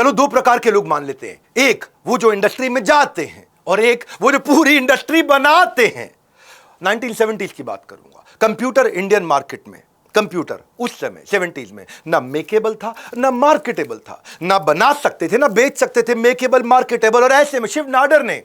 चलो दो प्रकार के लोग मान लेते हैं, एक वो जो इंडस्ट्री में जाते हैं और एक वो जो पूरी इंडस्ट्री बनाते हैं। 1970s की बात करूंगा। कंप्यूटर इंडियन मार्केट में, कंप्यूटर उस समय 70s में ना मेकेबल था ना मार्केटेबल था, ना बना सकते थे ना बेच सकते थे, मेकेबल मार्केटेबल। और ऐसे में शिव नाडर ने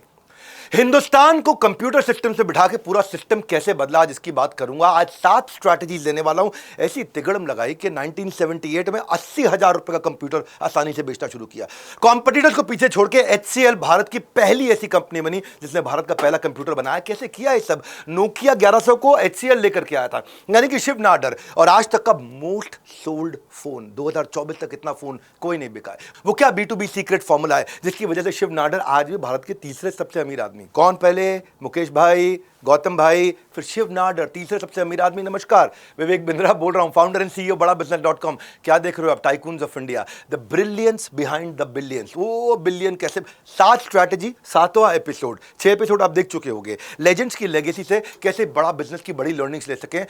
हिंदुस्तान को कंप्यूटर सिस्टम से बिठा के पूरा सिस्टम कैसे बदला, जिसकी बात करूंगा। आज 7 स्ट्रैटेजीज देने वाला हूं। ऐसी तिगड़म लगाई कि 1978 में 80,000 रुपए का कंप्यूटर आसानी से बेचना शुरू किया। कॉम्पिटिटर्स को पीछे छोड़ के HCL भारत की पहली ऐसी कंपनी बनी जिसने भारत का पहला कंप्यूटर बनाया। कैसे किया ये सब? नोकिया 1100 को HCL लेकर के आया था, यानी कि शिव नाडर। और आज तक का मोस्ट सोल्ड फोन, 2024 तक इतना फोन कोई नहीं बिका है। वो क्या B2B सीक्रेट फॉर्मूला है जिसकी वजह से शिव नाडर आज भी भारत के तीसरे सबसे अमीर आदमी। कौन पहले? मुकेश भाई, गौतम भाई, फिर शिव नाडर, तीसरे सबसे अमीर आदमी। नमस्कार, विवेक बिंद्रा बोल रहा हूं, फाउंडर एंड CEO बड़ा बिजनेस.com। क्या देख रहे हो आप? Tycoons of India, the brilliance behind the billions. वो बिलियन कैसे? 7 स्ट्रैटेजी, 7वां एपिसोड, 6 एपिसोड आप देख चुके होंगे। लेजेंड्स की लेगेसी से कैसे बड़ा बिजनेस की बड़ी लर्निंग्स ले सकें।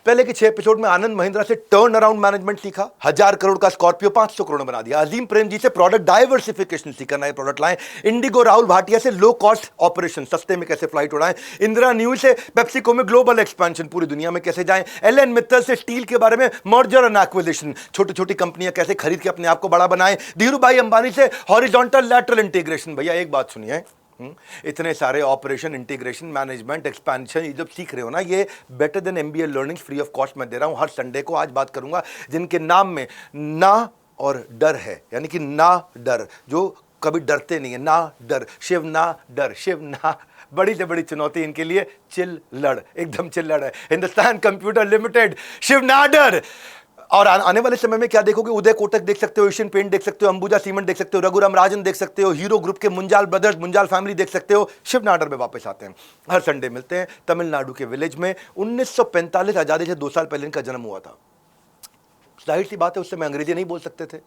पहले के 6 एपिसोड में आनंद महिंद्रा से टर्न अराउंड मैनेजमेंट सीखा, 1000 करोड़ का स्कॉर्पियो 500 करोड़ में बना दिया। अजीम प्रेम जी से प्रोडक्ट डाइवर्सिफिकेशन सीखा, नए प्रोडक्ट लाए। इंडिगो राहुल भाटिया से लो कॉस्ट ऑपरेशन, सस्ते में कैसे फ्लाइट उड़ाएं। इंदिरा न्यूज से पेप्सिको में ग्लोबल एक्सपेंशन, पूरी दुनिया में कैसे जाएं। एलन मित्तल से स्टील के बारे में, मर्जर एंड एक्विजिशन, छोटी छोटी कंपनियां कैसे खरीद के अपने आप को बड़ा बनाएं। धीरू भाई अंबानी से हॉरिजॉन्टल लैटरल इंटीग्रेशन। भैया एक बात सुनिए, इतने सारे ऑपरेशन, इंटीग्रेशन, मैनेजमेंट, एक्सपेंशन ये जब सीख रहे हो ना, ये better than MBA learning free of cost मैं दे रहा हूं हर संडे को। आज बात करूंगा जिनके नाम में ना और डर है, यानी कि ना डर, जो कभी डरते नहीं है, ना डर। शिव ना डर, शिव ना। बड़ी से बड़ी चुनौती इनके लिए चिल्लड़, एकदम चिल्लड़ है। Hindustan computer limited, Shiv Nadar. और आने वाले समय में क्या देखोगे? उदय कोटक देख सकते हो, एशियन पेंट देख सकते हो, अंबुजा सीमेंट देख सकते हो, रघुराम राजन देख सकते हो, हीरो ग्रुप के मुंजाल ब्रदर्स, मुंजाल फैमिली देख सकते हो। शिव नाडर में वापस आते हैं, हर संडे मिलते हैं तमिलनाडु के विलेज में। 1945 आजादी से 2 साल पहले इनका जन्म हुआ था। जाहिर सी बात है उस समय अंग्रेजी नहीं बोल सकते थे।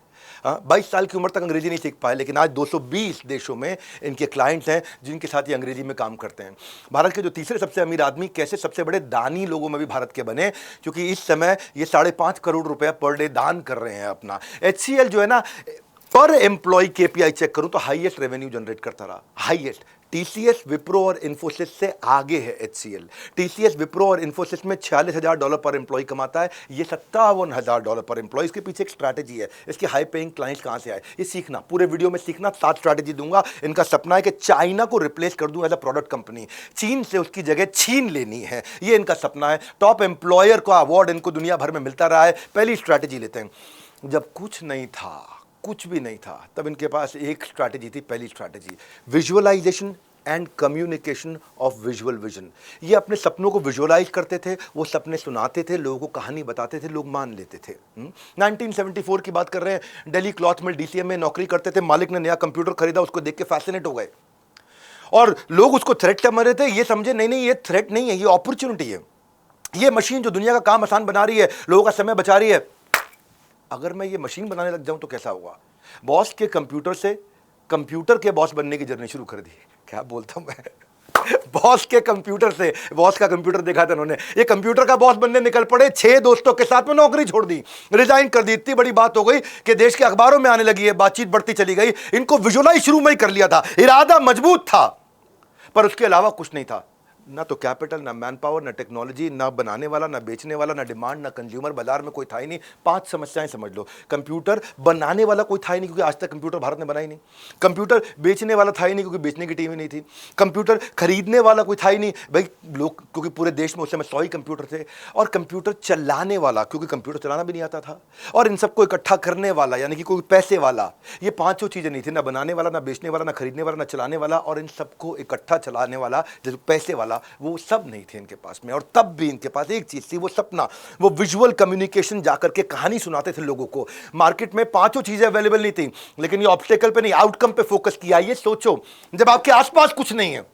22 साल की उम्र तक अंग्रेजी नहीं सीख पाए, लेकिन आज 220 देशों में इनके क्लाइंट्स हैं जिनके साथ ये अंग्रेजी में काम करते हैं। भारत के जो तीसरे सबसे अमीर आदमी कैसे सबसे बड़े दानी लोगों में भी भारत के बने, क्योंकि इस समय ये 5.5 करोड़ रुपया पर डे दान कर रहे हैं अपना। HCL जो है ना, पर एम्प्लॉय KPI चेक करूं तो हाईएस्ट रेवेन्यू जनरेट करता रहा, हाईएस्ट। TCS, विप्रो और इन्फोसिस से आगे है HCL। TCS, विप्रो और इन्फोसिस में $46,000 पर एम्प्लॉय कमाता है, ये $57,000 पर एम्प्लॉय। इसके पीछे एक स्ट्रैटेजी है। इसके हाई पेइंग क्लाइंट्स कहां से आए, ये सीखना, पूरे वीडियो में सीखना। 7 स्ट्रैटेजी दूंगा। इनका सपना है कि चाइना को रिप्लेस कर दूं एज अ प्रोडक्ट कंपनी, चीन से उसकी जगह छीन लेनी है, ये इनका सपना है। टॉप एम्प्लॉयर का अवार्ड इनको दुनिया भर में मिलता रहा है। पहली स्ट्रैटेजी लेते हैं। जब कुछ नहीं था, कुछ भी नहीं था, तब इनके पास एक स्ट्रैटेजी थी। पहली strategy, visualisation and communication of visual vision. ये अपने सपनों को विजुअलाइज करते थे, वो सपने सुनाते थे, लोगों को कहानी बताते थे, लोग मान लेते थे। 1974 की बात कर रहे हैं। दिल्ली क्लॉथ मिल DCM में नौकरी करते थे। मालिक ने नया कंप्यूटर खरीदा, उसको देख के फैसिनेट हो गए और लोग उसको थ्रेट समझ रहे थे। ये समझे नहीं नहीं, ये थ्रेट नहीं है, ये अपॉर्चुनिटी है। ये मशीन जो दुनिया का काम आसान बना रही है, लोगों का समय बचा रही है, अगर मैं ये मशीन बनाने लग जाऊं तो कैसा होगा। बॉस के कंप्यूटर से कंप्यूटर के बॉस बनने की जर्नी शुरू कर दी। क्या बोलता हूं मैं बॉस के कंप्यूटर से, बॉस का कंप्यूटर देखा था उन्होंने, ये कंप्यूटर का बॉस बनने निकल पड़े। 6 दोस्तों के साथ में नौकरी छोड़ दी, रिजाइन कर दी। इतनी बड़ी बात हो गई कि देश के अखबारों में आने लगी है, बातचीत बढ़ती चली गई। इनको विजुअलाइज शुरू में ही कर लिया था, इरादा मजबूत था, पर उसके अलावा कुछ नहीं था। ना तो कैपिटल, ना मैन पावर, ना टेक्नोलॉजी, ना बनाने वाला, ना बेचने वाला, ना डिमांड, ना कंज्यूमर, बाजार में कोई था ही नहीं। 5 समस्याएं समझ लो। कंप्यूटर बनाने वाला कोई था ही नहीं, क्योंकि आज तक कंप्यूटर भारत ने बनाई नहीं। कंप्यूटर बेचने वाला था ही नहीं, क्योंकि बेचने की टीम ही नहीं थी। कंप्यूटर खरीदने वाला कोई था ही नहीं भाई, लोग, क्योंकि पूरे देश में उस समय 100 ही कंप्यूटर थे। और कंप्यूटर चलाने वाला, क्योंकि कंप्यूटर चलाना भी नहीं आता था। और इन सबको इकट्ठा करने वाला, यानी कि कोई पैसे वाला, ये 5 चीजें नहीं थी। ना बनाने वाला, ना बेचने वाला, ना खरीदने वाला, ना चलाने वाला, और इन सबको इकट्ठा चलाने वाला, जो पैसे वाला, वो सब नहीं थे इनके पास में। और तब भी इनके पास एक चीज थी, वो सपना, वो विजुअल कम्युनिकेशन। जाकर के कहानी सुनाते थे लोगों को। मार्केट में 5 चीजें अवेलेबल नहीं थी, लेकिन ये ऑब्स्टेकल पे नहीं, आउटकम पे फोकस किया। ये सोचो, जब आपके आसपास कुछ नहीं है,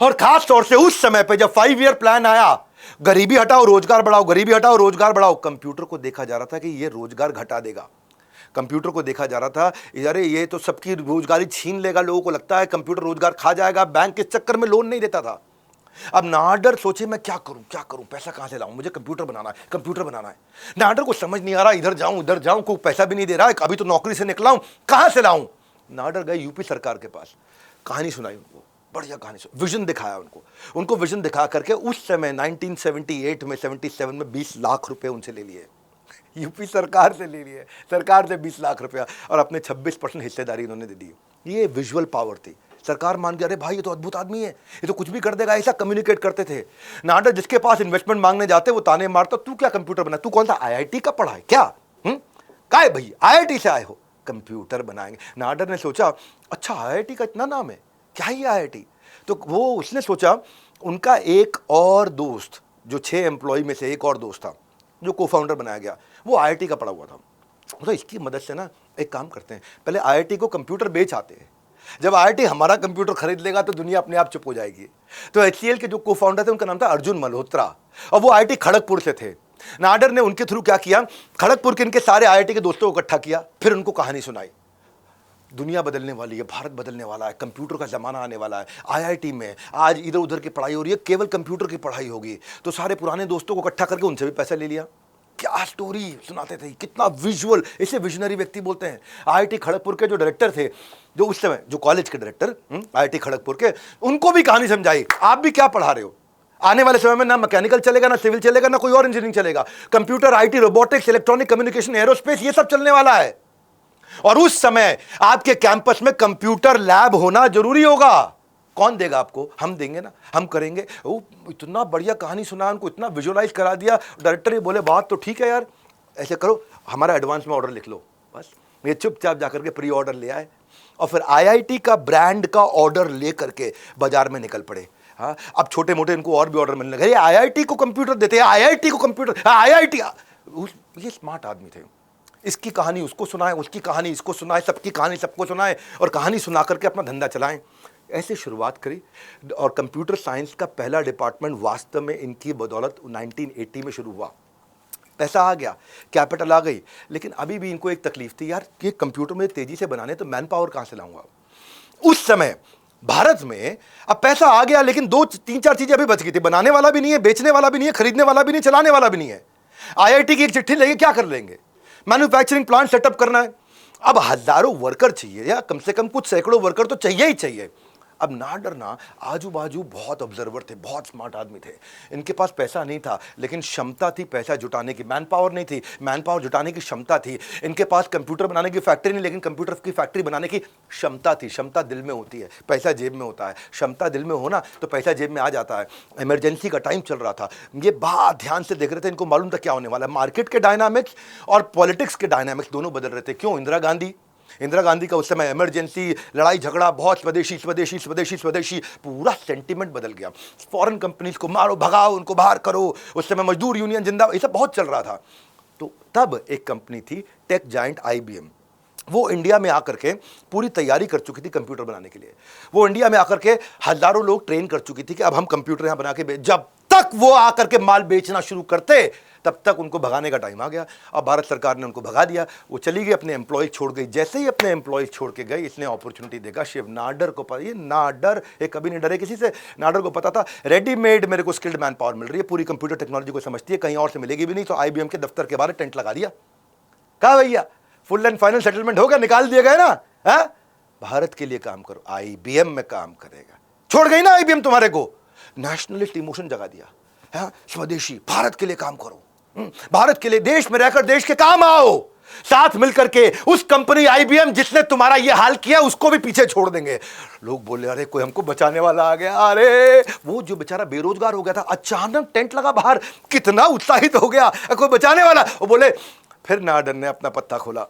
और खास तौर से उस समय पे जब 5 ईयर प्लान आया, गरीबी हटाओ रोजगार बढ़ाओ, गरीबी हटाओ रोजगार बढ़ाओ, कंप्यूटर को देखा जा रहा था कि ये रोजगार घटा देगा। कंप्यूटर को देखा जा रहा था, अरे ये तो सबकी रोजगारी छीन लेगा। लोगों को लगता है कंप्यूटर रोजगार खा जाएगा। बैंक इस चक्कर में लोन नहीं देता था। अब नाडर सोचे मैं क्या करूं, पैसा कहां से लाऊं, मुझे कंप्यूटर बनाना है। नाडर को समझ नहीं आ रहा, इधर जाऊं, कोई पैसा भी नहीं दे रहा है, अभी तो नौकरी से निकला हूं, कहां से लाऊं। नाडर गए यूपी सरकार के पास, कहानी सुनाई उनको, बढ़िया कहानी सुनाई, विजन दिखाया उनको विजन दिखा करके उस समय 1978 में 77 में 20 लाख रुपए उनसे ले लिए, यूपी सरकार से ले लिए, सरकार से 20 लाख रुपया, और अपने 26% हिस्सेदारी उन्होंने दे दी। ये विजुअल पावर थी। सरकार मान गया, अरे भाई ये तो अद्भुत आदमी है, ये तो कुछ भी कर देगा, ऐसा कम्युनिकेट करते थे। नाडर जिसके पास इन्वेस्टमेंट मांगने जाते वो ताने मारता, तू क्या कंप्यूटर बना, तू कौन सा आईआईटी का पढ़ा है क्या, क्या है भाई, आईआईटी से आए हो, कंप्यूटर बनाएंगे। नाडर ने सोचा अच्छा आईआईटी का इतना नाम है, क्या ही आईआईटी। तो वो उसने सोचा, उनका एक और दोस्त, जो 6 एम्प्लॉय में से एक और दोस्त था जो को फाउंडर बनाया गया, वो आईआईटी का पढ़ा हुआ था। तो इसकी मदद से ना एक काम करते हैं, पहले आईआईटी को कंप्यूटर बेच आते हैं, जब आईआईटी हमारा कंप्यूटर खरीद लेगा तो दुनिया अपने आप चुप हो जाएगी। तो एचसीएल के जो को फाउंडर थे उनका नाम था अर्जुन मल्होत्रा, और वो आईआईटी खड़गपुर से थे। नाडर ने उनके थ्रू क्या किया, खड़गपुर के इनके सारे आईआईटी के दोस्तों को इकट्ठा किया, फिर उनको कहानी सुनाई, दुनिया बदलने वाली है, भारत बदलने वाला है, कंप्यूटर का ज़माना आने वाला है, आईआईटी में आज इधर उधर की पढ़ाई हो रही है, केवल कंप्यूटर की पढ़ाई होगी। तो सारे पुराने दोस्तों को इकट्ठा करके उनसे भी पैसा ले लिया। क्या स्टोरी सुनाते थे, कितना विजुअल, इसे विजनरी व्यक्ति बोलते हैं। आईआईटी खड़गपुर के जो डायरेक्टर थे, जो उस समय जो कॉलेज के डायरेक्टर आईआईटी खड़गपुर के, उनको भी कहानी समझाई, आप भी क्या पढ़ा रहे हो, आने वाले समय में ना मैकेनिकल चलेगा, ना सिविल चलेगा, ना कोई और इंजीनियरिंग चलेगा, computer, IT, robotics, electronic communication, aerospace, ये सब चलने वाला है। और उस समय आपके कैंपस में कंप्यूटर लैब होना जरूरी होगा। कौन देगा आपको, हम देंगे ना, हम करेंगे। वो इतना बढ़िया कहानी सुना, उनको इतना विजुअलाइज करा दिया। डायरेक्टर ये बोले बात तो ठीक है यार, ऐसे करो हमारा एडवांस में ऑर्डर लिख लो। बस ये चुपचाप जाकर के प्री ऑर्डर ले आए, और फिर आईआईटी का ब्रांड का ऑर्डर ले करके बाजार में निकल पड़े। हाँ, अब छोटे मोटे इनको और भी ऑर्डर मिलने लगे, आईआईटी को कंप्यूटर देते हैं, आईआईटी को कंप्यूटर, आईआईटी। ये स्मार्ट आदमी थे, इसकी कहानी उसको सुनाए, उसकी कहानी इसको सुनाए, सबकी कहानी सबको सुनाए, और कहानी सुना करके अपना धंधा चलाएं। ऐसे शुरुआत करी, और कंप्यूटर साइंस का पहला डिपार्टमेंट वास्तव में इनकी बदौलत 1980 में शुरू हुआ। पैसा आ गया, कैपिटल आ गई, लेकिन अभी भी इनको एक तकलीफ थी, यार कि कंप्यूटर में तेजी से बनाने तो मैन पावर कहाँ से लाऊंगा। उस समय भारत में अब पैसा आ गया, लेकिन 2-3-4 चीजें अभी बच गई थी, बनाने वाला भी नहीं है, बेचने वाला भी नहीं है, खरीदने वाला भी नहीं, चलाने वाला भी नहीं है। आईआईटी की एक चिट्ठी लेके क्या कर लेंगे, मैन्युफैक्चरिंग प्लांट सेटअप करना है, अब हजारों वर्कर चाहिए, या कम से कम कुछ सैकड़ों वर्कर तो चाहिए ही चाहिए। अब नाडर ना आजू बाजू बहुत ऑब्जर्वर थे, बहुत स्मार्ट आदमी थे, इनके पास पैसा नहीं था लेकिन क्षमता थी पैसा जुटाने की। मैन पावर नहीं थी, मैन पावर जुटाने की क्षमता थी। इनके पास कंप्यूटर बनाने की फैक्ट्री नहीं, लेकिन कंप्यूटर की फैक्ट्री बनाने की क्षमता थी। क्षमता दिल में होती है, पैसा जेब में होता है। क्षमता दिल में होना तो पैसा जेब में आ जाता है। इमरजेंसी का टाइम चल रहा था, ये बहुत ध्यान से देख रहे थे, इनको मालूम था क्या होने वाला है। मार्केट के डायनामिक्स और पॉलिटिक्स के डायनामिक्स दोनों बदल रहे थे। क्यों, इंदिरा गांधी का उस समय इमरजेंसी, लड़ाई झगड़ा, बहुत स्वदेशी स्वदेशी स्वदेशी स्वदेशी, पूरा सेंटीमेंट बदल गया। फॉरेन कंपनीज को मारो, भगाओ, उनको बाहर करो। उस समय मजदूर यूनियन जिंदाबाद, ये सब बहुत चल रहा था। तो तब एक कंपनी थी टेक जायंट आईबीएम, वो इंडिया में आकर के पूरी तैयारी कर चुकी थी कंप्यूटर बनाने के लिए। वो इंडिया में आकर के हजारों लोग ट्रेन कर चुकी थी कि अब हम कंप्यूटर यहां बना के जब तक वो आकर के माल बेचना शुरू करते तब तक उनको भगाने का टाइम आ गया। अब भारत सरकार ने उनको भगा दिया, वो चली गई, अपने एम्प्लॉय छोड़ गई। जैसे ही अपने एम्प्लॉय छोड़ के गई, इसने अपॉर्चुनिटी देखा। शिव नाडर को पता, ये नाडर ये कभी नहीं डरे किसी से। नाडर को पता था रेडीमेड मेरे को स्किल्ड मैन पावर मिल रही है, पूरी कंप्यूटर टेक्नोलॉजी को समझती है, कहीं और से मिलेगी भी नहीं। तो आईबीएम के दफ्तर के बाहर टेंट लगा दिया, कहा भैया फुल एंड फाइनल सेटलमेंट हो गया, निकाल दिए गए ना, है भारत के लिए काम करो, आईबीएम में काम करेगा। छोड़ गई ना आईबीएम तुम्हारे को, नेशनलिस्ट इमोशन जगा दिया। है स्वदेशी, भारत के लिए काम करो, भारत के लिए, देश में रहकर देश के काम आओ। साथ मिलकर के उस कंपनी आईबीएम जिसने तुम्हारा ये हाल किया उसको भी पीछे छोड़ देंगे। लोग बोले अरे कोई हमको बचाने वाला आ गया। अरे वो जो बेचारा बेरोजगार हो गया था, अचानक टेंट लगा बाहर, कितना उत्साहित हो गया, कोई बचाने वाला। वो बोले, फिर नाडर ने अपना पत्ता खोला,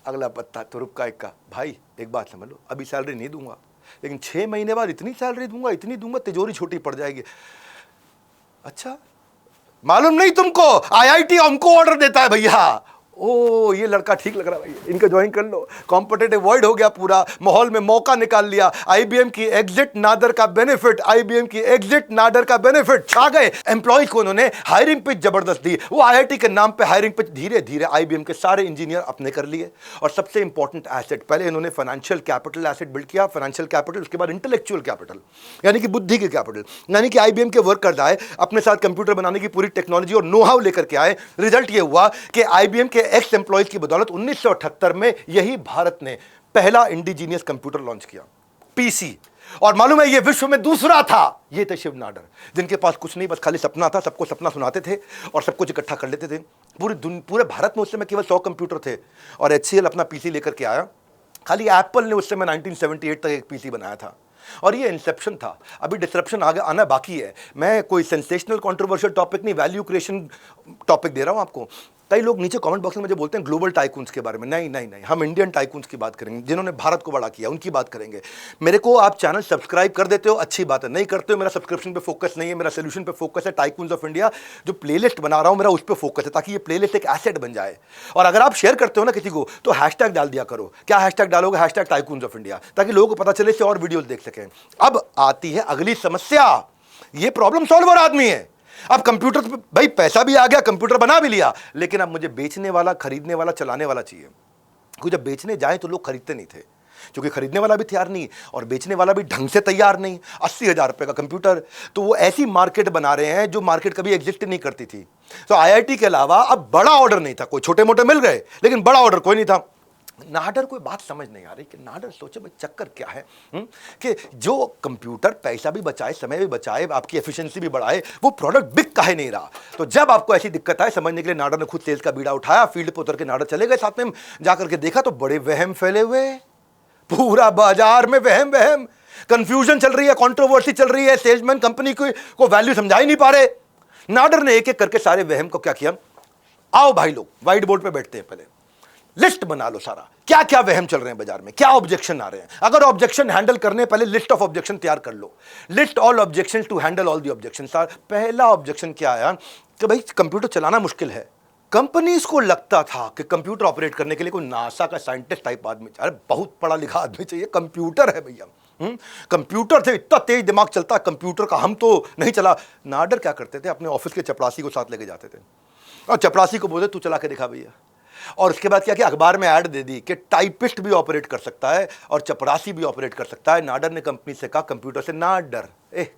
अगला पत्ता तुरुप का एक का, भाई एक बात समझ लो, अभी सैलरी नहीं दूंगा, लेकिन 6 महीने बाद इतनी सैलरी दूंगा, इतनी दूंगा, तिजोरी छोटी पड़ जाएगी। अच्छा, मालूम नहीं तुमको, आईआईटी हमको ऑर्डर देता है भैया। ओ ये लड़का ठीक लग रहा है भाई, इनका ज्वाइन कर लो, कॉम्पिटेटिव वॉइड हो गया पूरा, माहौल में मौका निकाल लिया, आईबीएम की एग्जिट नादर का बेनिफिट, आईबीएम की एग्जिट नादर का बेनिफिट छा गए। एम्प्लॉइज को उन्होंने हायरिंग पिच जबरदस्त दी, वो आईआईटी के नाम पे हायरिंग पिच धीरे धीरे आईबीएम के सारे इंजीनियर अपने कर लिए। और सबसे इंपॉर्टेंट एसेट, पहले इन्होंने फाइनेंशियल कैपिटल एसेट बिल्ड किया, फाइनेंशियल कैपिटल, उसके बाद इंटेलेक्चुअल कैपिटल यानी कि बुद्धि के कैपिटल, यानी कि आईबीएम के वर्कर्स आए, अपने साथ कंप्यूटर बनाने की पूरी टेक्नोलॉजी और नो हाउ लेकर के आए। रिजल्ट ये हुआ कि आईबीएम के एक्स एम्प्लॉइज की बदौलत 1978 में यही भारत ने पहला इंडिजीनियस कंप्यूटर लॉन्च किया, पीसी। और मालूम है ये विश्व में दूसरा था। ये थे शिव नाडर, जिनके पास कुछ नहीं, बस खाली सपना था, सबको सपना सुनाते थे और सब कुछ इकट्ठा कर लेते थे। पूरे भारत में उस समय केवल 100 कंप्यूटर थे और एचसीएल अपना पीसी लेकर के आया। खाली एप्पल ने उस समय 1978 तक एक पीसी बनाया था और ये इंसेप्शन था। अभी डिसरप्शन आगे आना बाकी है। मैं कोई सेंसेशनल कंट्रोवर्शियल टॉपिक नहीं, वैल्यू क्रिएशन टॉपिक दे रहा हूं आपको। कई लोग नीचे कमेंट बॉक्स में मुझे बोलते हैं ग्लोबल टाइकून्स के बारे में। नहीं नहीं नहीं, हम इंडियन टाइकून्स की बात करेंगे, जिन्होंने भारत को बड़ा किया, उनकी बात करेंगे। मेरे को आप चैनल सब्सक्राइब कर देते हो, अच्छी बात है, नहीं करते हो, मेरा सब्सक्रिप्शन पे फोकस नहीं है, मेरा सोल्यूशन पे फोकस है। टाइकून्स ऑफ इंडिया जो प्लेलिस्ट बना रहा हूं मेरा, उस पर फोकस है, ताकि ये प्लेलिस्ट एक एसेट बन जाए। और अगर आप शेयर करते हो ना किसी को, तो हैशटैग डाल दिया करो। क्या हैशटैग डालोगे? हैशटैग टाइकून्स ऑफ इंडिया, ताकि लोगों को पता चले से और वीडियोस देख सकें। अब आती है अगली समस्या। ये प्रॉब्लम सॉल्वर आदमी है। अब कंप्यूटर भाई पैसा भी आ गया, कंप्यूटर बना भी लिया, लेकिन अब मुझे बेचने वाला, खरीदने वाला, चलाने वाला चाहिए। क्योंकि जब बेचने जाए तो लोग खरीदते नहीं थे, क्योंकि खरीदने वाला भी तैयार नहीं और बेचने वाला भी ढंग से तैयार नहीं। 80,000 रुपए का कंप्यूटर, तो वो ऐसी मार्केट बना रहे हैं जो मार्केट कभी एग्जिस्ट नहीं करती थी। तो आईआईटी के अलावा अब बड़ा ऑर्डर नहीं था, कोई छोटे मोटे मिल गए लेकिन बड़ा ऑर्डर कोई नहीं था। नाडर कोई बात समझ नहीं आ रही कि नाडर सोचे भाई चक्कर क्या है, कि जो कंप्यूटर पैसा भी बचाए, समय भी बचाए, आपकी एफिशिएंसी भी बढ़ाए, वो प्रोडक्ट बिक काहे नहीं रहा। तो जब आपको ऐसी दिक्कत आए, समझने के लिए नाडर ने खुद सेल्स का बीड़ा उठाया, फील्ड पर उतर के नाडर चले गए, साथ में जाकर के देखा तो बड़े वहम फैले हुए, पूरा बाजार में वहम वहम, कंफ्यूजन चल रही है, कंट्रोवर्सी चल रही है, सेल्समैन कंपनी को वैल्यू समझा ही नहीं पा रहे। नाडर ने एक एक करके सारे वहम को क्या किया, आओ भाई लोग व्हाइट बोर्ड पे बैठते हैं, पहले लिस्ट बना लो सारा, क्या क्या वहम चल रहे हैं बाजार में, क्या ऑब्जेक्शन आ रहे हैं। अगर ऑब्जेक्शन हैंडल करने पहले लिस्ट ऑफ ऑब्जेक्शन तैयार कर लो, list all objection to handle all the objection. पहला ऑब्जेक्शन क्या आया कि भाई कंप्यूटर चलाना मुश्किल है। कंपनीज को लगता था कि कंप्यूटर ऑपरेट करने के लिए कोई नासा का साइंटिस्ट टाइप आदमी, अरे बहुत पढ़ा लिखा आदमी चाहिए, कंप्यूटर है भैया। कंप्यूटर से इतना तेज दिमाग चलता है कंप्यूटर का, हम तो नहीं चला। नाडर क्या करते थे, अपने ऑफिस के चपरासी को साथ लेके जाते थे और चपरासी को बोलते तू चला के दिखा भैया। और उसके बाद क्या किया, अखबार में ऐड दे दी कि टाइपिस्ट भी ऑपरेट कर सकता है और चपरासी भी ऑपरेट कर सकता है। नाडर ने कंपनी से कहा कंप्यूटर से ना डर,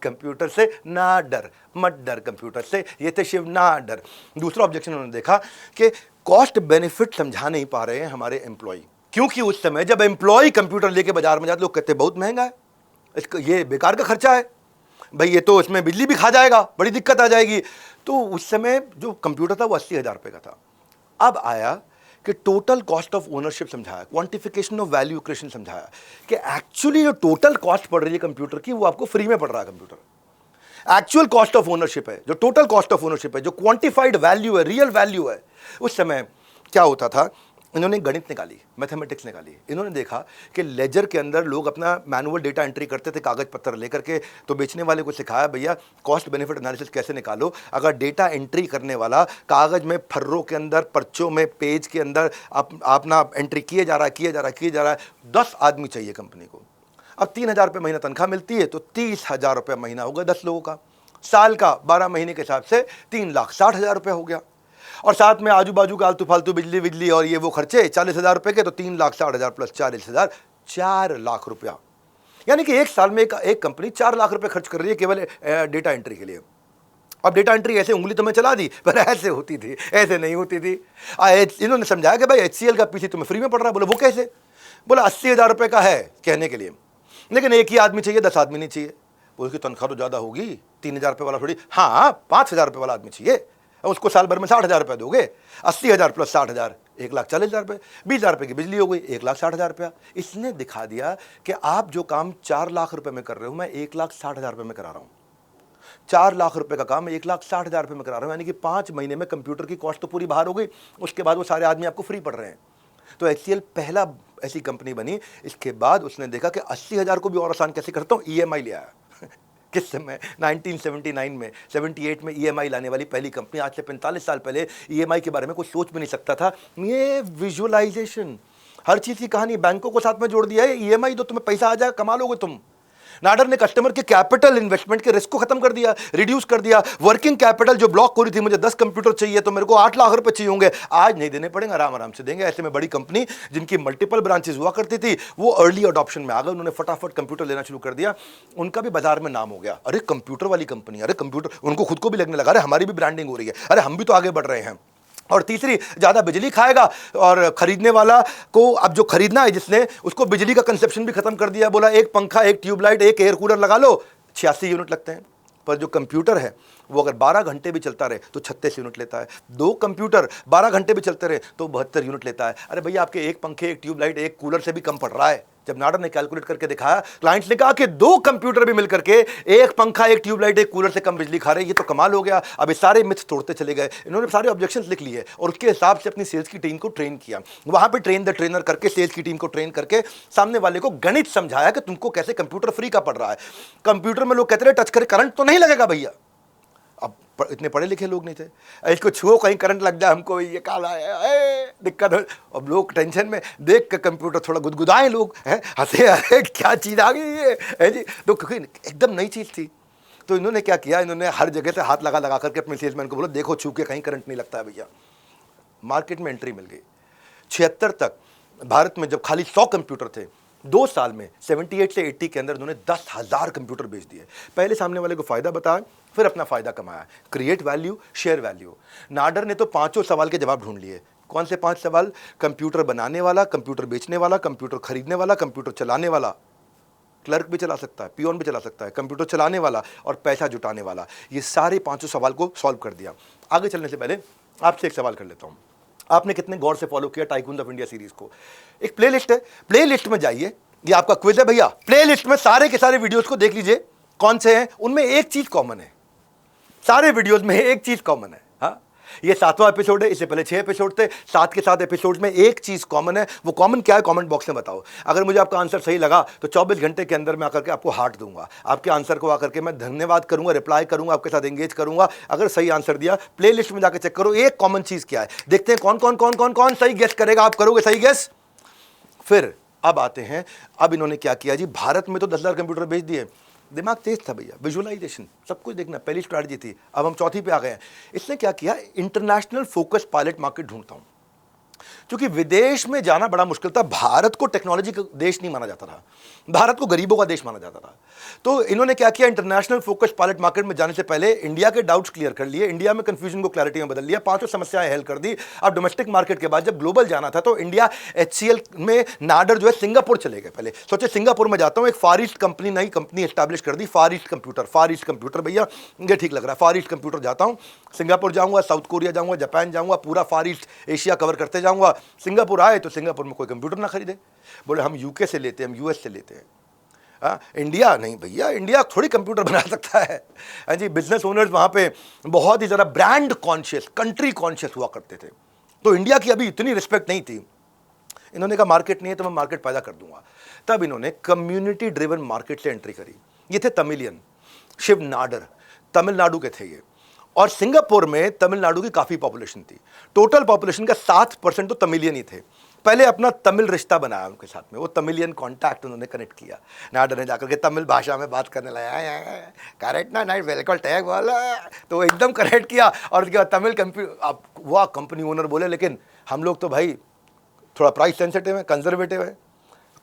कंप्यूटर से ना डर, मत डर कंप्यूटर से। ये थे शिव नाडर। दूसरा ऑब्जेक्शन उन्होंने देखा कि कॉस्ट बेनिफिट समझा नहीं पा रहे हैं हमारे एम्प्लॉय, क्योंकि उस समय जब एम्प्लॉय कंप्यूटर लेके बाजार में जाते लोग कहते बहुत महंगा है, इसका ये बेकार का खर्चा है भाई, ये तो इसमें बिजली भी खा जाएगा, बड़ी दिक्कत आ जाएगी। तो उस समय जो कंप्यूटर था वो 80,000 रुपये का था। अब आया कि टोटल कॉस्ट ऑफ ओनरशिप समझाया, क्वांटिफिकेशन ऑफ वैल्यू क्रिएशन समझाया कि एक्चुअली जो टोटल कॉस्ट पड़ रही है कंप्यूटर की, वो आपको फ्री में पड़ रहा है। Computer actual cost of ownership है, जो टोटल कॉस्ट ऑफ ओनरशिप है, जो क्वांटिफाइड वैल्यू है, रियल वैल्यू है। उस समय क्या होता था, इन्होंने गणित निकाली, मैथमेटिक्स निकाली। इन्होंने देखा कि लेजर के अंदर लोग अपना मैनुअल डेटा एंट्री करते थे कागज पत्थर लेकर के, तो बेचने वाले को सिखाया भैया कॉस्ट बेनिफिट एनालिसिस कैसे निकालो। अगर डेटा एंट्री करने वाला कागज में, फर्रों के अंदर, पर्चों में, पेज के अंदर अपना एंट्री किए जा रहा है, 10 आदमी चाहिए कंपनी को। अब 3,000 रुपये महीना तनख्वाह मिलती है, तो 30,000 रुपये महीना होगा 10 लोगों का, साल का 12 महीने के हिसाब से 3,60,000 रुपये हो गया। और साथ में आजू बाजू का आलतू फालतू बिजली और ये वो खर्चे 40,000 रुपये के, तो 3,60,000 प्लस 40,000, 4 लाख रुपया। यानी कि एक साल में एक कंपनी 4 लाख रुपए खर्च कर रही है केवल डेटा एंट्री के लिए। अब डेटा एंट्री ऐसे उंगली तो मैं चला दी, पर ऐसे होती थी, ऐसे नहीं होती थी। इन्होंने समझाया कि भाई एचसीएल का पीसी तुम्हें फ्री में पड़ रहा है। बोला वो कैसे? बोला 80,000 रुपये का है कहने के लिए, लेकिन एक ही आदमी चाहिए, 10 आदमी नहीं चाहिए। बोल उसकी तनख्वाह तो ज़्यादा होगी, 3,000 रुपये वाला थोड़ी, हाँ 5,000 रुपये वाला आदमी चाहिए, उसको साल भर में 60,000 रुपये दोगे, 80,000 प्लस 60,000, 1,40,000 रुपये, 20,000 रुपये की बिजली हो गई, 1,60,000 रुपया। इसने दिखा दिया कि आप जो काम 4 लाख रुपये में कर रहे हो, मैं 1,60,000 रुपये में करा रहा हूँ। 4 लाख रुपए का काम 1,60,000 रुपये में करा रहा हूँ, यानी कि 5 महीने में कंप्यूटर की कॉस्ट तो पूरी बाहर हो गई। उसके बाद वो सारे आदमी आपको फ्री पड़ रहे हैं। तो एचसीएल पहला ऐसी कंपनी बनी। इसके बाद उसने देखा कि 80,000 को भी और आसान कैसे करता हूँ, ईएमआई ले आया। किस समय 1979 में 78 में ईएमआई लाने वाली पहली कंपनी, आज से 45 साल पहले ईएमआई के बारे में कोई सोच भी नहीं सकता था। ये विजुअलाइजेशन, हर चीज़ की कहानी बैंकों को साथ में जोड़ दिया है। ईएमआई दो, तुम्हें पैसा आ जाएगा, कमा लोगे तुम। नाडर ने कस्टमर के कैपिटल इन्वेस्टमेंट के रिस्क को खत्म कर दिया, रिड्यूस कर दिया। वर्किंग कैपिटल जो ब्लॉक हो रही थी, मुझे 10 कंप्यूटर चाहिए तो मेरे को 8 लाख रुपए चाहिए होंगे, आज नहीं देने पड़ेंगे, आराम आराम से देंगे। ऐसे में बड़ी कंपनी जिनकी मल्टीपल ब्रांचेस हुआ करती थी वो अर्ली अडॉप्शन में आ गए, उन्होंने फटाफट कंप्यूटर लेना शुरू कर दिया, उनका भी बाजार में नाम हो गया। अरे कंप्यूटर वाली कंपनी, अरे कंप्यूटर, उनको खुद को भी लगने लगा अरे हमारी भी ब्रांडिंग हो रही है, अरे हम भी तो आगे बढ़ रहे हैं। और तीसरी, ज्यादा बिजली खाएगा, और खरीदने वाला को अब जो खरीदना है जिसने, उसको बिजली का कंसेप्शन भी खत्म कर दिया। बोला एक पंखा, एक ट्यूबलाइट, एक एयर कूलर लगा लो, 86 यूनिट लगते हैं। पर जो कंप्यूटर है वो अगर 12 घंटे भी चलता रहे तो 36 यूनिट लेता है। 2 कंप्यूटर 12 घंटे भी चलते रहे तो 72 यूनिट लेता है। अरे भैया, आपके एक पंखे, एक ट्यूबलाइट, एक कूलर से भी कम पड़ रहा है। जब नाडर ने कैलकुलेट करके दिखाया, क्लाइंट्स ने कहा कि 2 कंप्यूटर भी मिलकर के एक पंखा, एक ट्यूबलाइट, एक कूलर से कम बिजली खा रहे हैं, ये तो कमाल हो गया। अब ये सारे मिथ्स तोड़ते चले गए, इन्होंने सारे ऑब्जेक्शंस लिख लिए और उसके हिसाब से अपनी सेल्स की टीम को ट्रेन किया। वहां पे ट्रेन द ट्रेनर करके सेल्स की टीम को ट्रेन करके सामने वाले को गणित समझाया कि तुमको कैसे कंप्यूटर फ्री का पड़ रहा है। कंप्यूटर में लोग कहते रहे टच करे करंट तो नहीं लगेगा भैया, अब इतने पढ़े लिखे लोग नहीं थे, इसको छुओ कहीं करंट लग जाए हमको, ये काला है, दिक्कत हो। अब लोग टेंशन में देख के कंप्यूटर थोड़ा गुदगुदाए, लोग हैं हंसे, अरे क्या चीज़ आ गई है जी। तो क्योंकि एकदम नई चीज़ थी, तो इन्होंने क्या किया, इन्होंने हर जगह से हाथ लगा करके अपने सेल्समैन को बोला देखो छू के कहीं करंट नहीं लगता है भैया। मार्केट में एंट्री मिल गई। 76 तक भारत में जब खाली 100 कंप्यूटर थे, 2 साल में 78 से 80 के अंदर उन्होंने 10,000 कंप्यूटर बेच दिए। पहले सामने वाले को फायदा बताया, फिर अपना फायदा कमाया। Create value, share value. Nadar ने तो 5 सवाल के जवाब ढूंढ लिए। कौन से 5 सवाल? कंप्यूटर बनाने वाला, कंप्यूटर बेचने वाला, कंप्यूटर खरीदने वाला, कंप्यूटर चलाने वाला, क्लर्क भी चला सकता है, पियोन भी चला सकता है, कंप्यूटर चलाने वाला और पैसा जुटाने वाला। ये सारे 5 सवाल को सॉल्व कर दिया। आगे चलने से पहले आपसे एक सवाल कर लेता हूं, आपने कितने गौर से फॉलो किया टाइकून्स ऑफ इंडिया सीरीज को? एक प्लेलिस्ट है, प्लेलिस्ट में जाइए, ये आपका क्विज है भैया। प्लेलिस्ट में सारे के सारे वीडियोस को देख लीजिए, कौन से हैं, उनमें एक चीज कॉमन है, सारे वीडियोस में एक चीज कॉमन है। हाँ, ये 7वां एपिसोड है, इससे पहले 6 एपिसोड थे, 7 के 7 एपिसोड में एक चीज कॉमन है। वो कॉमन क्या है, कमेंट बॉक्स में बताओ। अगर मुझे आपका आंसर सही लगा तो 24 घंटे के अंदर मैं आकर के आपको हार्ट दूंगा, आपके आंसर को आकर के मैं धन्यवाद करूंगा, रिप्लाई करूंगा, आपके साथ एंगेज करूंगा। अगर सही आंसर दिया, प्ले लिस्ट में जाकर चेक करो एक कॉमन चीज क्या है, देखते हैं कौन कौन कौन कौन कौन सही गेस करेगा। आप करोगे सही गेस? फिर अब आते हैं, अब इन्होंने क्या किया जी, भारत में तो 10,000 कंप्यूटर बेच दिए। दिमाग तेज था भैया, विजुअलाइजेशन, सब कुछ देखना, पहली स्ट्रैटेजी थी। अब हम चौथी पे आ गए हैं। इसने क्या किया, इंटरनेशनल फोकस पायलट मार्केट ढूंढता हूं, क्योंकि विदेश में जाना बड़ा मुश्किल था। भारत को टेक्नोलॉजी का देश नहीं माना जाता था, भारत को गरीबों का देश माना जाता था। तो इन्होंने क्या किया, इंटरनेशनल फोकस पायलट मार्केट में जाने से पहले इंडिया के डाउट्स क्लियर कर लिए, इंडिया में कंफ्यूजन को क्लैरिटी में बदल लिया, 5 समस्याएं हल कर दी। अब डोमेस्टिक मार्केट के बाद जब ग्लोबल जाना था तो इंडिया HCL में नाडर जो है सिंगापुर चले गए। पहले सोचे सिंगापुर में जाता हूं, एक फार ईस्ट कंपनी, नई कंपनी एस्टैब्लिश कर दी, फार ईस्ट कंप्यूटर भैया ये ठीक लग रहा है, फार ईस्ट कंप्यूटर जाता हूं, सिंगापुर जाऊंगा, साउथ कोरिया जाऊंगा, जापान जाऊंगा, पूरा फार ईस्ट एशिया कवर करते जाऊंगा। सिंगापुर आए तो सिंगापुर में कोई कंप्यूटर ना खरीदे, बोले हम यूके से लेते हैं, हम यूएस से लेते हैं। इंडिया नहीं भैया, इंडिया थोड़ी कंप्यूटर बना सकता है। हाँ जी, बिजनेस ओनर्स वहाँ पे बहुत ही ज़्यादा ब्रांड कॉन्शियस, कंट्री कॉन्शियस हुआ करते थे, तो इंडिया की अभी इतनी रिस्पेक्ट नहीं थी। इन्होंने कहा मार्केट नहीं है तो मैं मार्केट पैदा कर दूंगा। तब इन्होंने कम्युनिटी ड्रिवन मार्केट से एंट्री करी। ये थे तमिलियन, शिव नाडर, तमिलनाडु के थे ये। और सिंगापुर में तमिलनाडु की काफ़ी पॉपुलेशन थी, टोटल पॉपुलेशन का 7% तो तमिलियन ही थे। पहले अपना तमिल रिश्ता बनाया उनके साथ में, वो तमिलियन कॉन्टैक्ट उन्होंने कनेक्ट किया। नाडर ने जाकर के तमिल भाषा में बात करने लगा, करेक्ट ना, नाइट वेलकम टैग वाला, तो वो एकदम कनेक्ट किया। और उसके बाद तमिल वो कंपनी ओनर बोले लेकिन हम लोग तो भाई थोड़ा प्राइस सेंसिटिव है, कंजर्वेटिव है,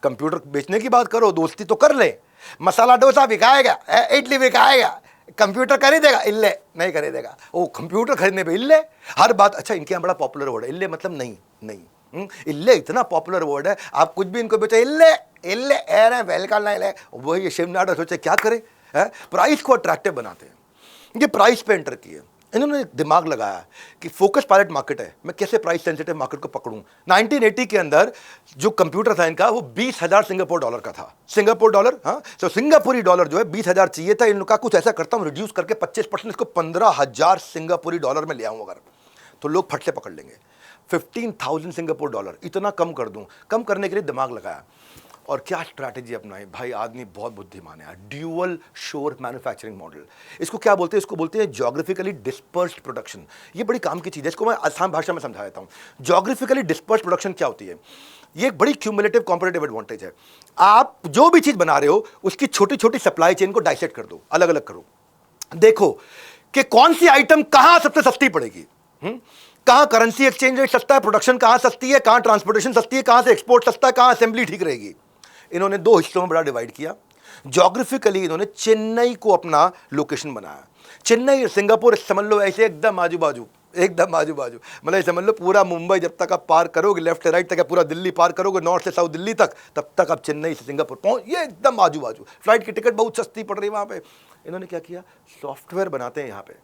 कंप्यूटर बेचने की बात करो, दोस्ती तो कर ले, मसाला डोसा बिकाएगा, इडली बिकाएगा, कंप्यूटर खरीदेगा, इल्ले नहीं खरीदेगा। वो कंप्यूटर खरीदने पे इल्ले, हर बात। अच्छा, इनके यहाँ बड़ा पॉपुलर वर्ड है इल्ले, मतलब नहीं नहीं, इल्ले इतना पॉपुलर वर्ड है, आप कुछ भी इनको बेचो इल्ले इल्ले, अरे वेलकम ना इल्ले। वही शिव नाडर सोचे क्या करे, प्राइस को अट्रैक्टिव बनाते हैं, ये प्राइस पे एंटर किए। इन्होंने दिमाग लगाया कि फोकस पायलट मार्केट है, मैं कैसे प्राइस सेंसिटिव मार्केट को पकड़ूं। 1980 के अंदर जो कंप्यूटर था इनका वो 20,000 सिंगापुर डॉलर का था, सिंगापुर डॉलर। हाँ, तो सिंगापुरी डॉलर जो है 20,000 चाहिए था। इनका कुछ ऐसा करता हूं, रिड्यूस करके 25% इसको 15,000 सिंगापुरी डॉलर में ले आऊं अगर, तो लोग फट से पकड़ लेंगे। 15,000 सिंगापुर डॉलर, इतना कम कर दूं। कम करने के लिए दिमाग लगाया और क्या स्ट्रैटेजी अपनाई भाई, आदमी बहुत बुद्धिमान है। ड्यूअल शोर मैन्युफैक्चरिंग मॉडल, इसको क्या बोलते हैं? इसको बोलते हैं ज्योग्राफिकली डिस्पर्स्ड प्रोडक्शन। ये बड़ी काम की चीज़ है, इसको मैं आसान भाषा में समझा देता हूँ। ज्योग्राफिकली डिस्पर्स्ड प्रोडक्शन क्या होती है? ये एक बड़ी क्यूमुलेटिव कॉम्पिटिटिव एडवांटेज है। आप जो भी चीज़ बना रहे हो उसकी छोटी छोटी सप्लाई चेन को डाइसेक्ट कर दो, अलग अलग करो, देखो कि कौन सी आइटम कहां सबसे सस्ती पड़ेगी, कहां करेंसी एक्सचेंज रेट सस्ता है, प्रोडक्शन कहां सस्ती है, कहां ट्रांसपोर्टेशन सस्ती है, कहां से एक्सपोर्ट सस्ता है, कहां असेंबली ठीक रहेगी। इन्होंने दो हिस्सों में बड़ा डिवाइड किया। ज्योग्राफिकली इन्होंने चेन्नई को अपना लोकेशन बनाया। चेन्नई और सिंगापुर समझ लो ऐसे एकदम आजू बाजू, एकदम आजू बाजू, मतलब समझ लो पूरा मुंबई जब तक आप पार करोगे लेफ्ट से राइट तक, पूरा दिल्ली पार करोगे नॉर्थ से साउथ दिल्ली तक, तब तक आप चेन्नई से सिंगापुर पहुंच, ये एकदम आजू बाजू। फ्लाइट की टिकट बहुत सस्ती पड़ रही है वहां पे। इन्होंने क्या किया, सॉफ्टवेयर बनाते हैं यहाँ पे,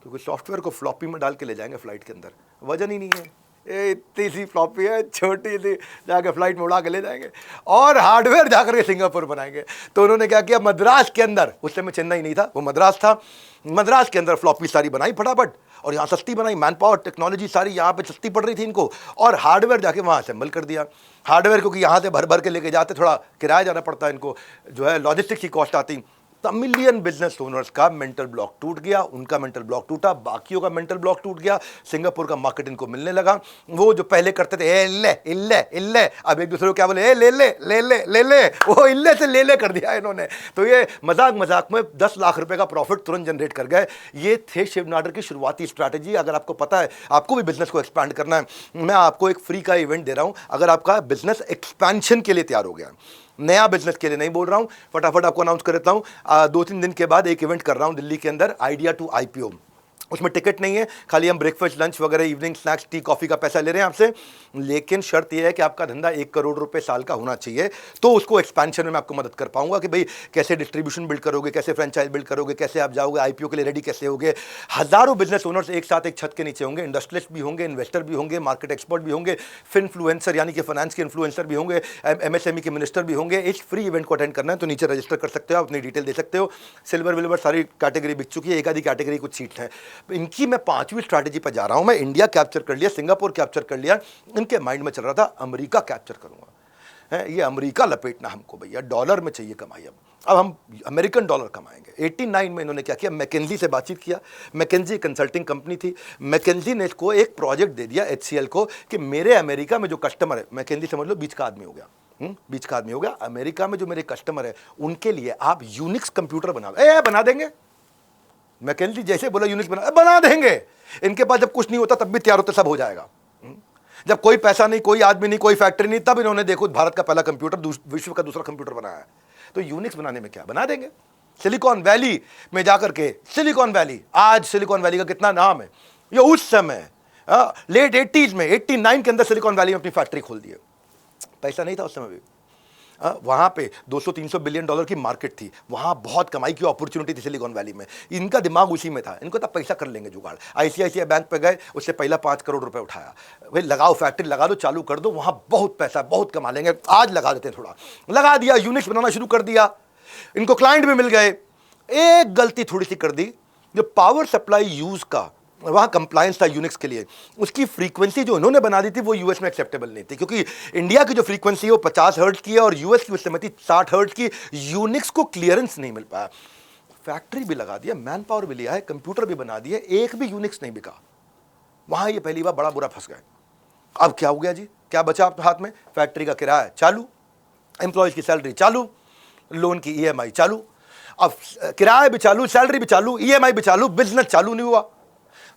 क्योंकि सॉफ्टवेयर को फ्लॉपी में डाल के ले जाएंगे फ्लाइट के अंदर, वजन ही नहीं है, ये इतनी सी फ्लॉपी है छोटी सी, जाके फ्लाइट में उड़ा के ले जाएंगे और हार्डवेयर जाकर के सिंगापुर बनाएंगे। तो उन्होंने क्या किया, मद्रास के अंदर, उस समय चेन्नई नहीं था, वो मद्रास था, मद्रास के अंदर फ्लॉपी सारी बनाई फटाफट, और यहाँ सस्ती बनाई, मैन पावर टेक्नोलॉजी सारी यहाँ पे सस्ती पड़ रही थी इनको, और हार्डवेयर जाके वहाँ असेंबल कर दिया। हार्डवेयर क्योंकि यहाँ से भर भर के लेके जाते, थोड़ा किराया जाना पड़ता है इनको, जो है लॉजिस्टिक्स की कॉस्ट आती। मिलियन बिजनेस ओनर्स का मेंटल ब्लॉक टूट गया, उनका मेंटल ब्लॉक टूटा, बाकियों का मेंटल ब्लॉक टूट गया, सिंगापुर का मार्केट इनको मिलने लगा। वो जो पहले करते थे इल्ले इल्ले इल्ले, अब एक दूसरे को क्या बोले, ले ले ले ले ले ले, वो इल्ले से ले कर दिया इन्होंने। तो ये मजाक मजाक में 10 लाख रुपए का प्रॉफिट तुरंत जनरेट कर गए। ये थे शिव नाडर की शुरुआती स्ट्रैटेजी। अगर आपको पता है आपको भी बिजनेस को एक्सपैंड करना है, मैं आपको एक फ्री का इवेंट दे रहा हूं। अगर आपका बिजनेस एक्सपेंशन के लिए तैयार हो गया, नया बिजनेस के लिए नहीं बोल रहा हूं, फटाफट आपको अनाउंस कर देता हूं, 2-3 दिन के बाद एक इवेंट कर रहा हूं दिल्ली के अंदर, आइडिया टू आईपीओ। उसमें टिकट नहीं है, खाली हम ब्रेकफास्ट लंच वगैरह इवनिंग स्नैक्स टी कॉफी का पैसा ले रहे हैं आपसे, लेकिन शर्त यह है कि आपका धंधा 1 करोड़ रुपए साल का होना चाहिए। तो उसको एक्सपेंशन में मैं आपको मदद कर पाऊंगा कि भाई कैसे डिस्ट्रीब्यूशन बिल्ड करोगे, कैसे फ्रेंचाइज बिल्ड करोगे, कैसे आप जाओगे आईपीओ के लिए रेडी कैसे होगे। हजारों बिजनेस ओनर्स एक साथ एक छत के नीचे होंगे, इंडस्ट्रियलिस्ट भी होंगे, इन्वेस्टर भी होंगे, मार्केट एक्सपर्ट भी होंगे, फिनफ्लुएंसर यानी कि फाइनेंस के इन्फ्लुएंसर भी होंगे, एमएसएमई के मिनिस्टर भी होंगे। इस फ्री इवेंट को अटेंड करना है तो नीचे रजिस्टर कर सकते हो, अपनी डिटेल दे सकते हो। सिल्वर विल्वर सारी कैटेगरी बिक चुकी है, एक आधी कैटेगरी कुछ सीट है। इनकी मैं 5वीं स्ट्रैटेजी पर जा रहा हूं। मैं इंडिया कैप्चर कर लिया, सिंगापुर कैप्चर कर लिया, इनके माइंड में चल रहा था अमेरिका कैप्चर करूंगा। ये अमेरिका लपेटना हमको भैया, डॉलर में चाहिए कमाई। अब हम अमेरिकन डॉलर कमाएंगे। 89 में इन्होंने क्या किया, मैकेंजी से बातचीत किया। मैकेंजी कंसल्टिंग कंपनी थी, मैकेंजी ने इसको एक प्रोजेक्ट दे दिया HCL को कि मेरे अमेरिका में जो कस्टमर है, मैकेंजी समझ लो बीच का आदमी हो गया, बीच का आदमी हो गया, अमेरिका में जो मेरे कस्टमर है उनके लिए आप यूनिक्स कंप्यूटर बना देंगे। मैकेंजी जैसे बोला यूनिक्स बना देंगे। इनके पास जब कुछ नहीं होता तब भी तैयार होते सब हो जाएगा। जब कोई पैसा नहीं, कोई आदमी नहीं, कोई फैक्ट्री नहीं, तब इन्होंने देखो भारत का पहला कंप्यूटर विश्व का दूसरा कंप्यूटर बनाया है। तो यूनिक्स बनाने में क्या, बना देंगे। सिलिकॉन वैली में जाकर के, सिलिकॉन वैली, आज सिलिकॉन वैली का कितना नाम है, ये उस समय लेट 80s में 89 के अंदर सिलिकॉन वैली में अपनी फैक्ट्री खोल दी है। पैसा नहीं था उस समय भी, वहाँ पे 200-300 बिलियन डॉलर की मार्केट थी, वहाँ बहुत कमाई की अपॉर्चुनिटी थी सिलिकॉन वैली में। इनका दिमाग उसी में था, इनको तो पैसा कर लेंगे जुगाड़। ICICI बैंक पे गए, उससे पहला 5 करोड़ रुपए उठाया, भाई लगाओ फैक्ट्री लगा दो, चालू कर दो, वहाँ बहुत पैसा बहुत कमा लेंगे, आज लगा देते हैं, थोड़ा लगा दिया, यूनिक्स बनाना शुरू कर दिया, इनको क्लाइंट भी मिल गए। एक गलती थोड़ी सी कर दी, जो पावर सप्लाई यूज का वहाँ कंप्लायंस था यूनिक्स के लिए, उसकी फ्रीक्वेंसी जो उन्होंने बना दी थी वो यूएस में एक्सेप्टेबल नहीं थी, क्योंकि इंडिया की जो फ्रीक्वेंसी है वो 50 हर्ट्ज की है और यूएस की उस समय थी 60 हर्ट्ज की। यूनिक्स को क्लियरेंस नहीं मिल पाया, फैक्ट्री भी लगा दिया, मैन पावर भी लिया है, कंप्यूटर भी बना दिए, एक भी यूनिक्स नहीं बिका। वहाँ ये पहली बार बड़ा बुरा फंस गए। अब क्या हो गया जी, क्या बचा आपके हाथ में, फैक्ट्री का किराया चालू, एम्प्लॉयज की सैलरी चालू, लोन की EMI चालू। अब किराया भी चालू, सैलरी भी चालू, EMI भी चालू, बिजनेस चालू नहीं हुआ।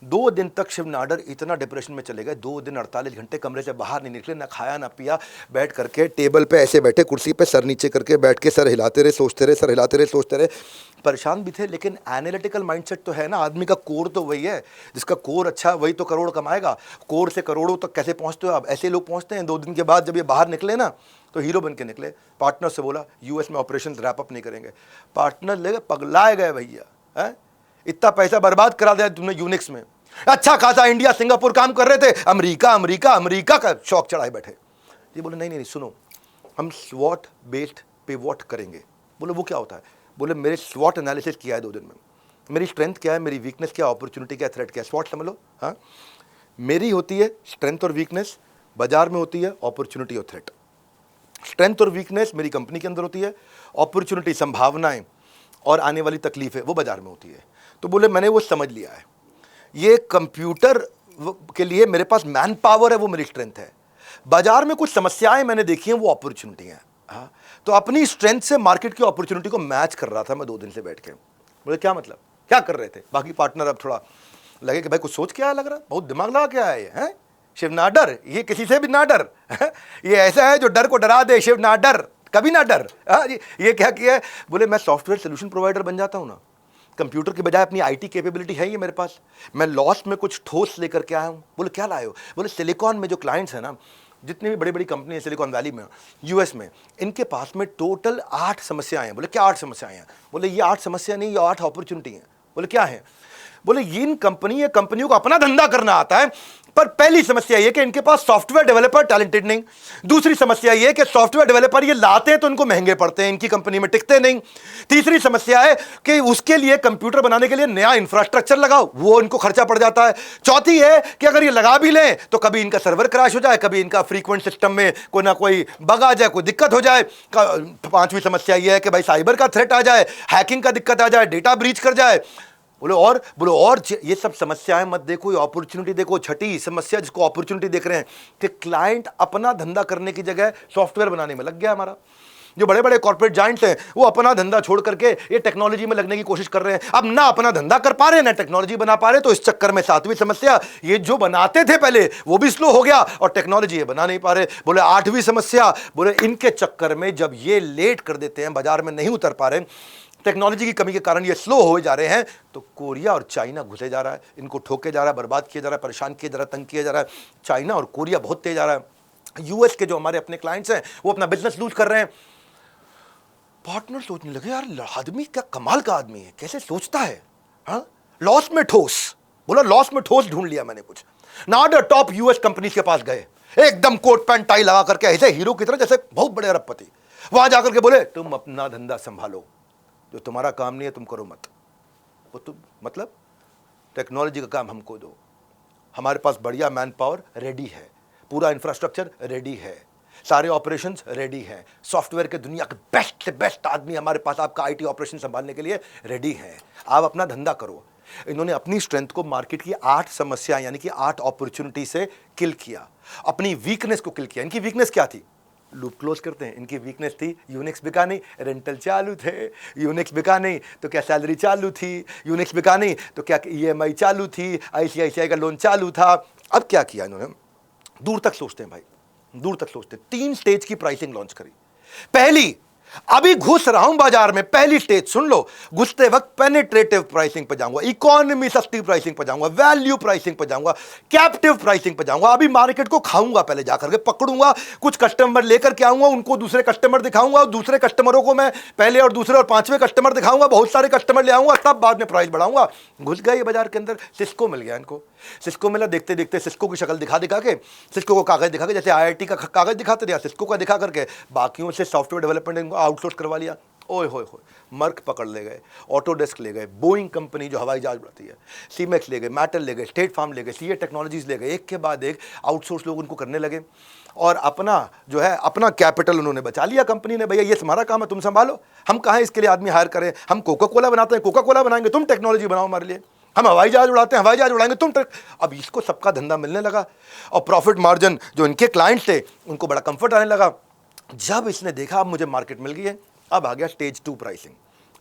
2 दिन तक शिव नाडर इतना डिप्रेशन में चले गए, 2 दिन 48 घंटे कमरे से बाहर नहीं निकले, ना खाया ना पिया, बैठ करके टेबल पे ऐसे बैठे, कुर्सी पे सर नीचे करके बैठ के सर हिलाते रहे, सोचते रहे, सर हिलाते रहे, सोचते रहे। परेशान भी थे, लेकिन एनालिटिकल माइंडसेट तो है ना, आदमी का कोर तो वही है, जिसका कोर अच्छा वही तो करोड़ कमाएगा। कोर से करोड़ों तक कैसे पहुंचते हो आप, ऐसे लोग पहुंचते हैं। 2 दिन के बाद जब ये बाहर निकले ना तो हीरो बन के निकले। पार्टनर से बोला यूएस में ऑपरेशन रैप अप नहीं करेंगे, पार्टनर ले गए, पगलाए गए भैया, है इतना पैसा बर्बाद करा दिया तुमने यूनिक्स में। अच्छा खासा इंडिया सिंगापुर काम कर रहे थे, अमेरिका अमेरिका अमेरिका का शौक चढ़ाए बैठे। ये बोले नहीं नहीं सुनो, हम स्वॉट बेस्ड पिवॉट करेंगे। बोले वो क्या होता है, बोले मेरे स्वॉट एनालिसिस किया है 2 दिन में, मेरी स्ट्रेंथ क्या है, मेरी वीकनेस क्या, अपॉर्चुनिटी क्या, थ्रेट क्या। स्वॉट समझ लो, हाँ मेरी होती है स्ट्रेंथ और वीकनेस, बाजार में होती है अपॉर्चुनिटी और थ्रेट। स्ट्रेंथ और वीकनेस मेरी कंपनी के अंदर होती है, अपॉर्चुनिटी संभावनाएं और आने वाली तकलीफें वो बाजार में होती है। तो बोले मैंने वो समझ लिया है, ये कंप्यूटर के लिए मेरे पास मैन पावर है, वो मेरी स्ट्रेंथ है। बाजार में कुछ समस्याएं मैंने देखी हैं, वो अपॉर्चुनिटी हैं। हाँ, तो अपनी स्ट्रेंथ से मार्केट की अपॉर्चुनिटी को मैच कर रहा था मैं 2 दिन से बैठ के। बोले क्या मतलब, क्या कर रहे थे? बाकी पार्टनर अब थोड़ा लगे कि भाई कुछ सोच के आया, लग रहा बहुत दिमाग लगा के आया है। शिव ना डर, ये किसी से भी ना डर। ये ऐसा है जो डर को डरा दे। शिव ना डर, कभी ना डर। ये क्या किया है? बोले मैं सॉफ्टवेयर सोल्यूशन प्रोवाइडर बन जाता हूँ ना, कंप्यूटर की बजाय अपनी आईटी कैपेबिलिटी है ये मेरे पास, मैं लॉस में कुछ ठोस लेकर के आया हूँ। बोले क्या लाए हो? बोले सिलिकॉन में जो क्लाइंट्स हैं ना, जितनी भी बड़ी बड़ी कंपनी है सिलिकॉन वैली में, यूएस में, इनके पास में टोटल 8 समस्याएं हैं। बोले क्या 8 समस्याएं हैं? बोले ये 8 समस्या नहीं, ये 8 अपॉर्चुनिटी हैं। बोले क्या है? बोले इन कंपनियों को अपना धंधा करना आता है, पर पहली समस्या यह कि इनके पास सॉफ्टवेयर डेवलपर टैलेंटेड नहीं। दूसरी समस्या यह कि सॉफ्टवेयर डेवलपर ये लाते हैं तो इनको महंगे पड़ते हैं, इनकी कंपनी में टिकते नहीं। तीसरी समस्या है कि उसके लिए कंप्यूटर बनाने के लिए नया इंफ्रास्ट्रक्चर लगाओ, वो इनको खर्चा पड़ जाता है। चौथी है कि अगर ये लगा भी लें तो कभी इनका सर्वर क्रैश हो जाए, कभी इनका फ्रीक्वेंट सिस्टम में कोई ना कोई बग आ जाए, कोई दिक्कत हो जाए। पांचवी समस्या यह है कि भाई साइबर का थ्रेट आ जाए, हैकिंग का दिक्कत आ जाए, डेटा ब्रीच कर जाए। बोलो और ये सब समस्याएं मत देखो, ये अपॉर्चुनिटी देखो। छठी समस्या जिसको अपॉर्चुनिटी देख रहे हैं कि क्लाइंट अपना धंधा करने की जगह सॉफ्टवेयर बनाने में लग गया। हमारा जो बड़े बड़े कॉर्पोरेट जाइंट्स हैं वो अपना धंधा छोड़ करके ये टेक्नोलॉजी में लगने की कोशिश कर रहे हैं। अब ना अपना धंधा कर पा रहे ना टेक्नोलॉजी बना पा रहे, तो इस चक्कर में 7वीं समस्या, ये जो बनाते थे पहले वो भी स्लो हो गया और टेक्नोलॉजी ये बना नहीं पा रहे। बोले 8वीं समस्या, बोले इनके चक्कर में जब ये लेट कर देते हैं, बाजार में नहीं उतर पा रहे, टेक्नोलॉजी की कमी के कारण ये स्लो हो जा रहे हैं, तो कोरिया और चाइना घुसे जा रहा है, इनको ठोके जा रहा है, बर्बाद किया जा रहा है, परेशान किया जा रहा है, तंग किया जा रहा है। चाइना और कोरिया बहुत तेज आ रहा है। यूएस के जो हमारे अपने क्लाइंट्स हैं वो अपना बिजनेस लूज कर रहे हैं। पार्टनर सोचने लगे यार आदमी क्या कमाल का आदमी है, कैसे सोचता है। हाँ, लॉस में ठोस। बोला लॉस में ठोस ढूंढ लिया मैंने कुछ। नाडर टॉप यूएस कंपनी के पास गए, एकदम कोट पैंट टाई लगा करके ऐसे हीरो की तरह, जैसे बहुत बड़े अरबपति। वहां जाकर के बोले तुम अपना धंधा संभालो, जो तुम्हारा काम नहीं है तुम करो मत। वो तुम मतलब टेक्नोलॉजी का काम हमको दो, हमारे पास बढ़िया मैन पावर रेडी है, पूरा इंफ्रास्ट्रक्चर रेडी है, सारे ऑपरेशंस रेडी हैं, सॉफ्टवेयर के दुनिया के बेस्ट से बेस्ट आदमी हमारे पास आपका आईटी ऑपरेशन संभालने के लिए रेडी हैं, आप अपना धंधा करो। इन्होंने अपनी स्ट्रेंथ को मार्केट की 8 समस्या यानी कि 8 अपॉर्चुनिटी से किल किया, अपनी वीकनेस को किल किया। इनकी वीकनेस क्या थी? लूप क्लोज करते हैं। इनकी वीकनेस थी यूनिक्स बिका नहीं, रेंटल चालू थे। यूनिक्स बिका नहीं तो क्या सैलरी चालू थी, यूनिक्स बिका नहीं तो क्या ईएमआई चालू थी, आईसीआईसीआई का लोन चालू था। अब क्या किया इन्होंने? दूर तक सोचते हैं भाई, दूर तक सोचते। 3 स्टेज की प्राइसिंग लॉन्च करी। पहली, अभी घुस रहा हूं बाजार में, पहली स्टेज सुन लो, घुसते वक्त पेनिट्रेटिव प्राइसिंग पे जाऊंगा, इकोनॉमी सस्ती प्राइसिंग पे जाऊंगा, वैल्यू प्राइसिंग पे जाऊंगा, कैप्टिव प्राइसिंग पे जाऊंगा। अभी मार्केट को खाऊंगा, पहले जाकर के पकड़ूंगा, कुछ कस्टमर लेकर के आऊंगा, उनको दूसरे कस्टमर दिखाऊंगा, और दूसरे कस्टमरों को मैं पहले और दूसरे और 5वें कस्टमर दिखाऊंगा, बहुत सारे कस्टमर ले आऊंगा, तब बाद में प्राइस बढ़ाऊंगा। घुस गए बाजार के अंदर। सिस्को मिल गया इनको, सिस्को मिला। देखते देखते सिस्को की शक्ल दिखा के, सिस्को को कागज दिखा के, जैसे आईआईटी का कागज दिखाते थे, सिस्को का दिखा करके बाकियों से सॉफ्टवेयर डेवलपमेंट इनको आउटसोर्स करवा लिया। ओए होए होए, मर्क पकड़ ले गए, ऑटोडेस्क ले गए, बोइंग कंपनी जो हवाई जहाज बनाती है, सीमेक्स ले गए, मैटल ले गए, स्टेट फार्म ले गए, सीए टेक्नोलॉजीज ले गए। एक के बाद एक आउटसोर्स लोग उनको करने लगे और अपना जो है अपना कैपिटल उन्होंने बचा लिया कंपनी ने। भैया ये तुम्हारा काम है, तुम संभालो, हम कहाँ इसके लिए आदमी हायर करें। हम कोका कोला बनाते हैं, कोका कोला बनाएंगे, तुम टेक्नोलॉजी बनाओ हमारे लिए। हम हवाई जहाज उड़ाते हैं, हवाई जहाज उड़ाएंगे तुम। अब इसको सबका धंधा मिलने लगा और प्रॉफिट मार्जिन जो इनके क्लाइंट्स थे उनको बड़ा कंफर्ट आने लगा। जब इसने देखा अब मुझे मार्केट मिल गई है, अब आ गया स्टेज 2 प्राइसिंग।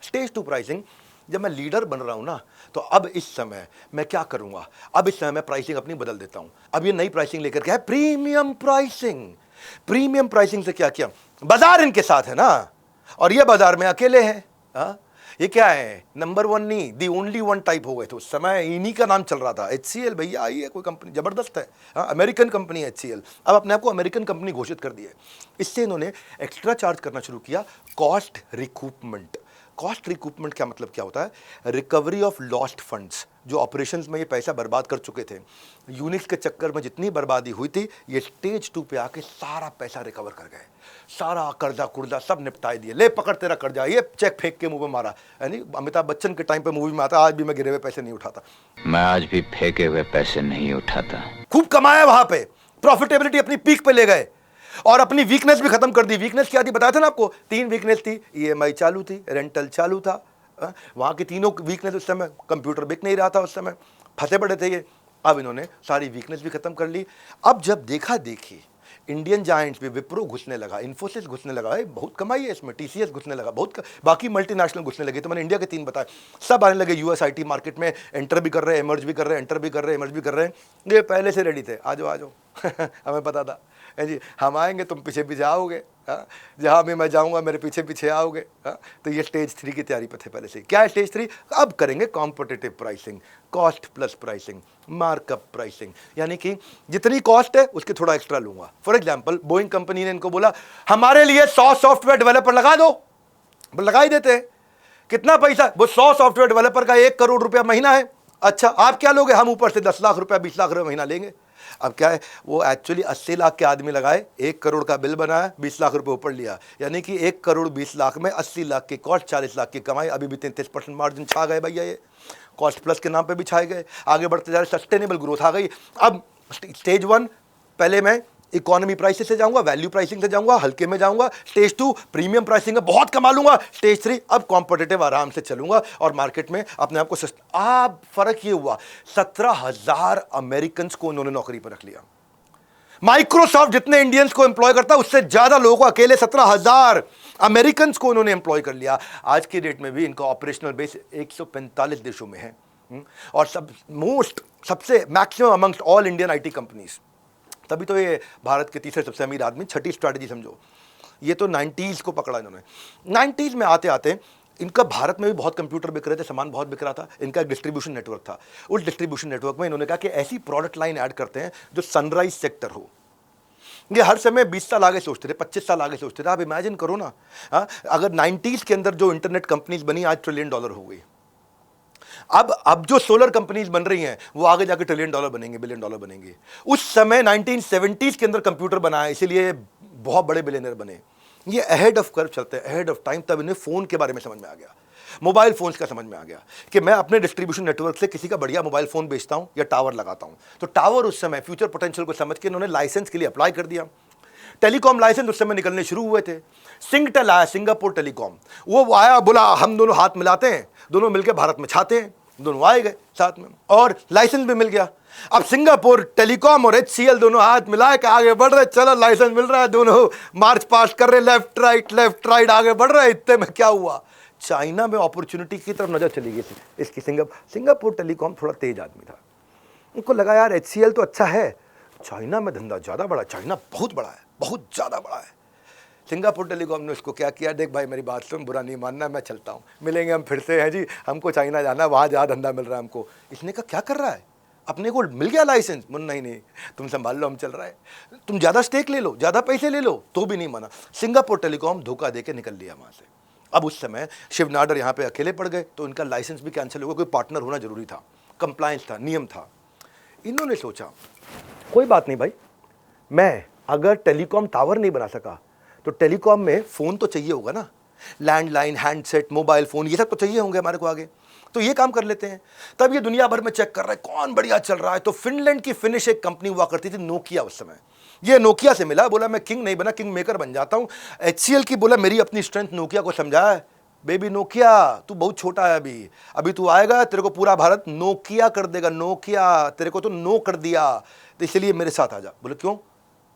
स्टेज 2 प्राइसिंग, जब मैं लीडर बन रहा हूं ना, तो अब इस समय मैं क्या करूंगा? अब इस समय मैं प्राइसिंग अपनी बदल देता हूं। अब ये नई प्राइसिंग लेकर के है प्रीमियम प्राइसिंग। प्रीमियम प्राइसिंग से क्या किया? बाजार इनके साथ है ना, और ये बाजार में अकेले हैं। हाँ, ये क्या है? नंबर 1 नहीं, दी ओनली 1 टाइप हो गए थे उस समय। इन्हीं का नाम चल रहा था, HCL। भैया आई है कोई कंपनी जबरदस्त है, हाँ, अमेरिकन कंपनी है HCL। अब अपने आप को अमेरिकन कंपनी घोषित कर दी है। इससे इन्होंने एक्स्ट्रा चार्ज करना शुरू किया, कॉस्ट रिकूपमेंट। कॉस्ट रिकूपमेंट क्या मतलब क्या होता है? Recovery of lost funds. जो ऑपरेशंस में ये पैसा बर्बाद कर चुके थे, यूनिक्स के चक्कर में जितनी बर्बादी हुई थी, ये स्टेज 2 पे आके सारा पैसा रिकवर कर गए। सारा कर्जा कुर्जा सब निपटाई दिए। ले पकड़ तेरा कर्जा, ये चेक फेंक के मुंह में मारा। यानी अमिताभ बच्चन के टाइम पे मूवी में आता, आज भी मैं गिरे हुए पैसे नहीं उठाता, मैं आज भी फेंके हुए पैसे नहीं उठाता। खूब कमाया वहां पे, प्रॉफिटेबिलिटी अपनी पीक पे ले गए। और अपनी वीकनेस भी खत्म कर दी। वीकनेस क्या थी बताया था ना आपको, 3 वीकनेस थी, ईएमआई चालू थी, रेंटल चालू था, वहां की तीनों वीकनेस उस समय, कंप्यूटर बिक नहीं रहा था उस समय, फंसे पड़े थे ये। अब इन्होंने सारी वीकनेस भी खत्म कर ली। अब जब देखा देखी इंडियन जायंट्स भी, विप्रो घुसने लगा, इन्फोसिस घुसने लगा, बहुत कमाई है इसमें, टीसीएस घुसने लगा, बाकी मल्टीनेशनल घुसने लगे। तो मैंने इंडिया के 3 बताए, सब आने लगे यूएस आईटी मार्केट में, एंटर भी कर रहे हैं, एमर्ज भी कर रहे हैं, एंटर भी कर रहे हैं, एमर्ज भी कर रहे हैं। ये पहले से रेडी थे, आ जाओ आ जाओ हमें पता था है जी, हम आएंगे तुम पीछे पीछे आओगे, जहाँ भी मैं जाऊँगा मेरे पीछे पीछे आओगे। तो ये स्टेज 3 की तैयारी पर थे पहले से। क्या है स्टेज 3? अब करेंगे competitive pricing, cost plus pricing, markup pricing, यानी कि जितनी कॉस्ट है उसके थोड़ा एक्स्ट्रा लूंगा। फॉर एग्जाम्पल बोइंग कंपनी ने इनको बोला हमारे लिए 100 सॉफ्टवेयर डेवलपर लगा दो, लगा ही देते हैं। कितना पैसा? वो 100 सॉफ्टवेयर डेवलपर का 1 करोड़ रुपया महीना है। अच्छा आप क्या लोगे? हम ऊपर से 10 लाख रुपया 20 लाख रुपया महीना लेंगे। अब क्या है, वो एक्चुअली 80 लाख के आदमी लगाए, 1 करोड़ का बिल बनाया, 20 लाख रुपए ऊपर लिया, यानी कि 1 करोड़ 20 लाख में 80 लाख की कॉस्ट, 40 लाख की कमाई। अभी भी 33% मार्जिन छा गए भैया, ये कॉस्ट प्लस के नाम पे भी छाए गए। आगे बढ़ते जा रहे, सस्टेनेबल ग्रोथ आ गई। अब स्टेज 1 पहले मैं इकोनॉमी प्राइसिंग से जाऊंगा, वैल्यू प्राइसिंग से जाऊंगा, हल्के में जाऊंगा। स्टेज 2 प्रीमियम प्राइसिंग में बहुत कमा लूंगा। स्टेज 3 अब कॉम्पिटिटिव आराम से चलूंगा और मार्केट में अपने आप को अब फर्क ये हुआ, 17,000 अमेरिकन को उन्होंने नौकरी पर रख लिया। माइक्रोसॉफ्ट जितने इंडियंस को एम्प्लॉय करता है उससे ज्यादा लोगों को, अकेले 17,000 अमेरिकन को उन्होंने एम्प्लॉय कर लिया। आज की डेट में भी इनका ऑपरेशनल बेस 145 देशों में है और सबसे maximum amongst all Indian IT companies. तभी तो ये भारत के तीसरे सबसे अमीर आदमी, छठी स्ट्रैटेजी समझो। ये तो 90s को पकड़ा इन्होंने। 90s में आते आते इनका भारत में भी बहुत कंप्यूटर बिक रहे थे, सामान बहुत बिक रहा था। इनका एक डिस्ट्रीब्यूशन नेटवर्क था। उस डिस्ट्रीब्यूशन नेटवर्क में इन्होंने कहा कि ऐसी प्रोडक्ट लाइन ऐड करते हैं जो सनराइज सेक्टर हो। ये हर समय 20 साल आगे सोचते थे, 25 साल आगे सोचते थे। आप इमेजिन करो ना, अगर 90s के अंदर जो इंटरनेट कंपनीज बनी आज $1 ट्रिलियन हो गई। अब जो सोलर कंपनीज बन रही हैं वो आगे जाके $1 ट्रिलियन बनेंगे, $1 बिलियन बनेंगे। उस समय 1970s के अंदर कंप्यूटर बनाया, इसीलिए बहुत बड़े बिलियनर बने। ये अहेड ऑफ कर्व चलते हैं, अहेड ऑफ टाइम। तब इन्हें फोन के बारे में समझ में आ गया, मोबाइल फोन्स का समझ में आ गया कि मैं अपने डिस्ट्रीब्यूशन नेटवर्क से किसी का बढ़िया मोबाइल फोन बेचता हूं या टावर लगाता हूं। तो टावर उस समय फ्यूचर पोटेंशियल को समझ के इन्होंने लाइसेंस के लिए अप्लाई कर दिया। टेलीकॉम लाइसेंस उस समय निकलने शुरू हुए थे। सिंगटेल आया, सिंगापुर टेलीकॉम, वो आया, बोला हम दोनों हाथ मिलाते हैं, दोनों मिलकर भारत में छाते हैं। दोनों आए गए साथ में और लाइसेंस भी मिल गया। अब सिंगापुर टेलीकॉम और HCL दोनों हाथ मिला के आगे बढ़ रहे, चलो लाइसेंस मिल रहा है, दोनों मार्च पास्ट कर रहे, लेफ्ट राइट आगे बढ़ रहे। इतने में क्या हुआ, चाइना में अपॉर्चुनिटी की तरफ नजर चली गई इसकी। सिंगापुर टेलीकॉम थोड़ा तेज आदमी था, उनको लगा यार HCL तो अच्छा है, चाइना में धंधा ज्यादा बड़ा, चाइना बहुत बड़ा है, बहुत ज्यादा बड़ा है। सिंगापुर टेलीकॉम ने उसको क्या किया, देख भाई मेरी बात सुन, बुरा नहीं मानना, मैं चलता हूँ, मिलेंगे हम फिर से, हैं जी, हमको चाइना जाना, वहाँ ज़्यादा धंधा मिल रहा है हमको। इसने कहा क्या कर रहा है, अपने को मिल गया लाइसेंस। नहीं तुम संभाल लो, हम चल रहा है, तुम ज़्यादा स्टेक ले लो, ज़्यादा पैसे ले लो, तो भी नहीं माना। सिंगापुर टेलीकॉम धोखा दे के निकल लिया वहाँ से। अब उस समय शिव नाडर यहाँ पे अकेले पड़ गए, तो इनका लाइसेंस भी कैंसिल हो गया। कोई पार्टनर होना जरूरी था, कंप्लायंस था, नियम था। इन्होंने सोचा कोई बात नहीं भाई, मैं अगर टेलीकॉम टावर नहीं बना सका तो टेलीकॉम में फ़ोन तो चाहिए होगा ना, लैंडलाइन, हैंडसेट, मोबाइल फ़ोन, ये सब तो चाहिए होंगे हमारे को आगे, तो ये काम कर लेते हैं। तब ये दुनिया भर में चेक कर रहा है कौन बढ़िया चल रहा है। तो फिनलैंड की फिनिश एक कंपनी हुआ करती थी, नोकिया। उस समय ये नोकिया से मिला, बोला मैं किंग नहीं बना, किंग मेकर बन जाता हूँ। HCL की बोला मेरी अपनी स्ट्रेंथ नोकिया को समझा है, बेबी नोकिया तू बहुत छोटा है, अभी तू आएगा, तेरे को पूरा भारत नोकिया कर देगा, नोकिया तेरे को तो नो कर दिया, तो इसलिए मेरे साथ आ जा। बोले क्यों,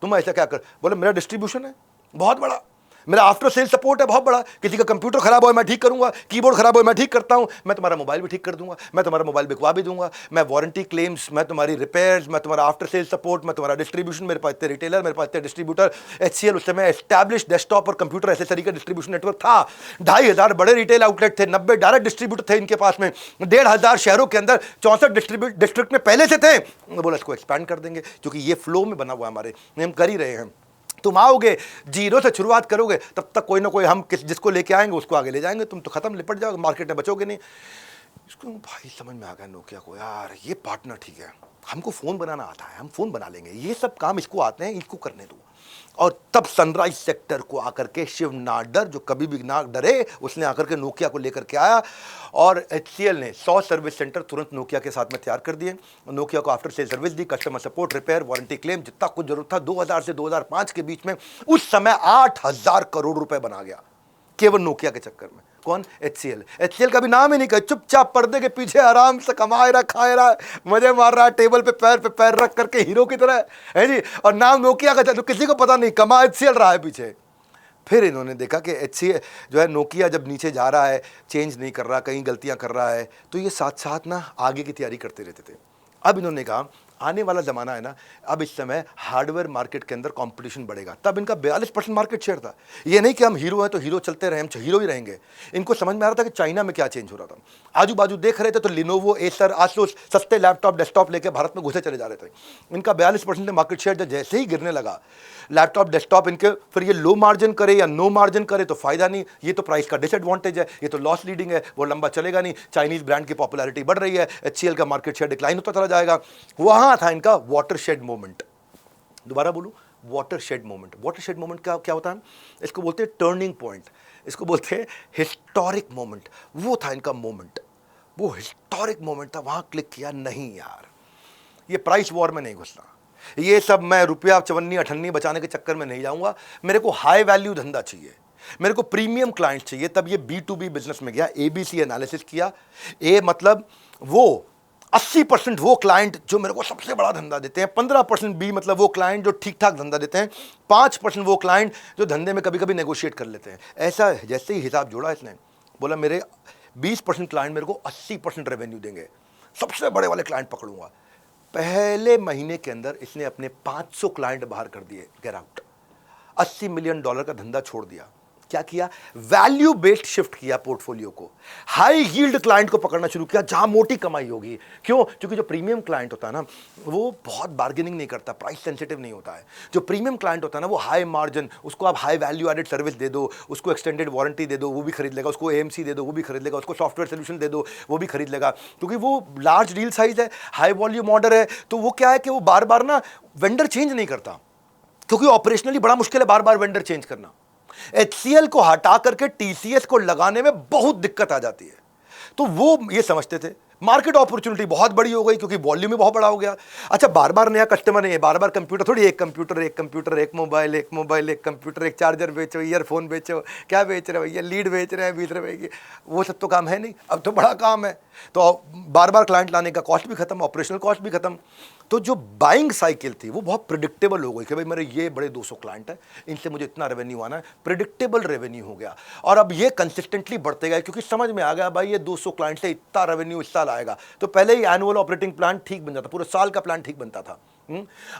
तुम ऐसा क्या कर? बोले मेरा डिस्ट्रीब्यूशन है बहुत बड़ा, मेरा आफ्टर सेल सपोर्ट है बहुत बड़ा, किसी का कंप्यूटर खराब हो मैं ठीक करूंगा, कीबोर्ड खराब हो मैं ठीक करता हूं, मैं तुम्हारा मोबाइल भी ठीक कर दूंगा, मैं तुम्हारा मोबाइल बिकवा भी दूंगा, मैं वारंटी क्लेम्स, मैं तुम्हारी रिपेयर्स, मैं तुम्हारा आफ्टर सेल सपोर्ट, मैं तुम्हारा डिस्ट्रीब्यूशन, मेरे पास इतने रिटेलर, मेरे पास इतने डिस्ट्रीब्यूटर। HCL उस समय एस्टैब्लिश डेस्कटॉप और कंप्यूटर एसेसरी का डिस्ट्रीब्यूशन नेटवर्क था। 2,500 बड़े रिटेल आउटलेट थे, 90 डायरेक्ट डिस्ट्रीब्यूटर थे इनके पास में, 1,500 शहरों के अंदर 64 डिस्ट्रिक्ट में पहले से थे। बोला इसको एक्सपैंड कर देंगे, क्योंकि ये फ्लो में बना हुआ हमारे, हम कर ही रहे हैं। तुम आओगे, जीरो से शुरुआत करोगे, तब तक कोई ना कोई हम जिसको लेके आएंगे उसको आगे ले जाएंगे, तुम तो खत्म, लिपट जाओगे, मार्केट में बचोगे नहीं। इसको भाई समझ में आ गया नोकिया को, यार ये पार्टनर ठीक है, हमको फ़ोन बनाना आता है, हम फ़ोन बना लेंगे, ये सब काम इसको आते हैं, इसको करने दो। और तब सनराइज सेक्टर को आकर के शिव नाडर, जो कभी भी ना डरे, उसने आकर के नोकिया को लेकर के आया और HCL ने 100 सर्विस सेंटर तुरंत नोकिया के साथ में तैयार कर दिए। नोकिया को आफ्टर सेल सर्विस दी, customer support, repair, warranty claim, जितना कुछ जरूरत था। 2000 से 2005 के बीच में उस समय 8000 करोड़ रुपए बना गया केवल नोकिया के चक्कर में। कौन? HCL का भी नाम ही नहीं कहा, चुपचाप पर्दे के पीछे आराम से कमाए रहा, खाए रहा, मजे मार रहा, टेबल पे पैर रख करके हीरो की तरह है जी, और नाम नोकिया का तो किसी को पता नहीं, कमा HCL रहा है पीछे। फिर इन्होंने देखा कि HCL जो है, नोकिया जब नीचे जा रहा है, चेंज नहीं कर रहा, कहीं गलतियां कर रहा है, तो ये साथ साथ ना आगे की तैयारी करते रहते थे। अब इन्होंने कहा आने वाला ज़माना है ना, अब इस समय हार्डवेयर मार्केट के अंदर कंपटीशन बढ़ेगा। तब इनका 42% मार्केट शेयर था। ये नहीं कि हम हीरो हैं तो हीरो चलते रहे, हम हीरो ही रहेंगे। इनको समझ में आ रहा था कि चाइना में क्या चेंज हो रहा था। आजू बाजू देख रहे थे तो लिनोवो, एसर, आसूस सस्ते लैपटॉप, डेस्कटॉप लेके भारत में घुसे चले जा रहे थे। इनका 42% मार्केट शेयर जैसे ही गिरने लगा, लैपटॉप, डेस्कटॉप इनके, फिर ये लो मार्जिन करे या नो मार्जिन करे तो फायदा नहीं, ये तो प्राइस का डिसएडवांटेज है, ये तो लॉस लीडिंग है, वो लंबा चलेगा नहीं। चाइनीज ब्रांड की पॉपुलैरिटी बढ़ रही है, HCL का मार्केट शेयर डिक्लाइन होता चला जाएगा। वहां था इनका वाटरशेड मोमेंट। दोबारा बोलूं, वाटरशेड मोमेंट। वाटरशेड मोमेंट क्या होता है? इसको बोलते हैं टर्निंग पॉइंट, इसको बोलते हैं हिस्टोरिक मोमेंट। वो था इनका मोमेंट, वो हिस्टोरिक मोमेंट था। वहां क्लिक किया, नहीं यार ये प्राइस वॉर में नहीं घुसना, ये सब मैं रुपया चवन्नी अठन्नी बचाने के चक्कर में नहीं जाऊंगा। मेरे को हाई वैल्यू धंधा चाहिए, मेरे को प्रीमियम क्लाइंट चाहिए। तब ये B2B बिजनेस में गया, ABC एनालिसिस किया। ए मतलब वो 80% वो क्लाइंट जो मेरे को सबसे बड़ा धंधा देते हैं, 15% B मतलब वो क्लाइंट जो ठीक ठाक धंधा देते हैं, 5% वो क्लाइंट जो धंधे में कभी कभी नेगोशिएट कर लेते हैं। ऐसा जैसे ही हिसाब जोड़ा इसने, बोला मेरे 20% क्लाइंट मेरे को 80% रेवेन्यू देंगे, सबसे बड़े वाले क्लाइंट पकड़ूंगा। पहले महीने के अंदर इसने अपने 500 क्लाइंट बाहर कर दिए, गेट आउट। $80 मिलियन का धंधा छोड़ दिया। क्या किया? वैल्यू बेस्ड शिफ्ट किया पोर्टफोलियो को, हाई यील्ड क्लाइंट को पकड़ना शुरू किया जहां मोटी कमाई होगी। क्यों? क्योंकि जो प्रीमियम क्लाइंट होता है ना, वो बहुत बार्गेनिंग नहीं करता, प्राइस सेंसिटिव नहीं होता है। जो प्रीमियम क्लाइंट होता है ना, वो हाई मार्जिन, उसको आप हाई वैल्यू एडेड सर्विस दे दो, उसको एक्सटेंडेड वारंटी दे दो, वो भी खरीद लेगा, उसको AMC दे दो, वो भी खरीद लेगा, उसको सॉफ्टवेयर सोल्यूशन दे दो, वो भी खरीद लेगा। क्योंकि वो लार्ज डील साइज है, हाई वॉल्यूम ऑर्डर है, तो वो क्या है कि वो बार बार ना वेंडर चेंज नहीं करता, क्योंकि ऑपरेशनली बड़ा मुश्किल है बार बार वेंडर चेंज करना। HCL को हटा करके TCS को लगाने में बहुत दिक्कत आ जाती है। तो वो ये समझते थे मार्केट अपॉर्चुनिटी बहुत बड़ी हो गई, क्योंकि वॉल्यूम भी बहुत बड़ा हो गया। अच्छा, बार बार नया कस्टमर नहीं है, बार बार कंप्यूटर थोड़ी, एक कंप्यूटर, एक मोबाइल, एक कंप्यूटर, एक चार्जर बेचो, ईयरफोन बेचो, क्या बेच रहे हो भैया, लीड बेच रहे हैं 20 रुपए की, वो सब तो काम है नहीं। अब तो बड़ा काम है, तो बार बार क्लाइंट लाने का कॉस्ट भी खत्म, ऑपरेशनल कॉस्ट भी खत्म। तो जो बाइंग साइकिल थी वो बहुत प्रिडिक्टेबल हो गई कि भाई मेरे ये बड़े 200 क्लाइंट है, इनसे मुझे इतना रेवेन्यू आना है, प्रिडिक्टेबल रेवेन्यू हो गया। और अब ये कंसिस्टेंटली बढ़ते गए, क्योंकि समझ में आ गया भाई ये 200 क्लाइंट से इतना रेवेन्यू इस साल आएगा। तो पहले ही एनुअल ऑपरेटिंग प्लान ठीक बन जाता, पूरे साल का प्लान ठीक बनता था।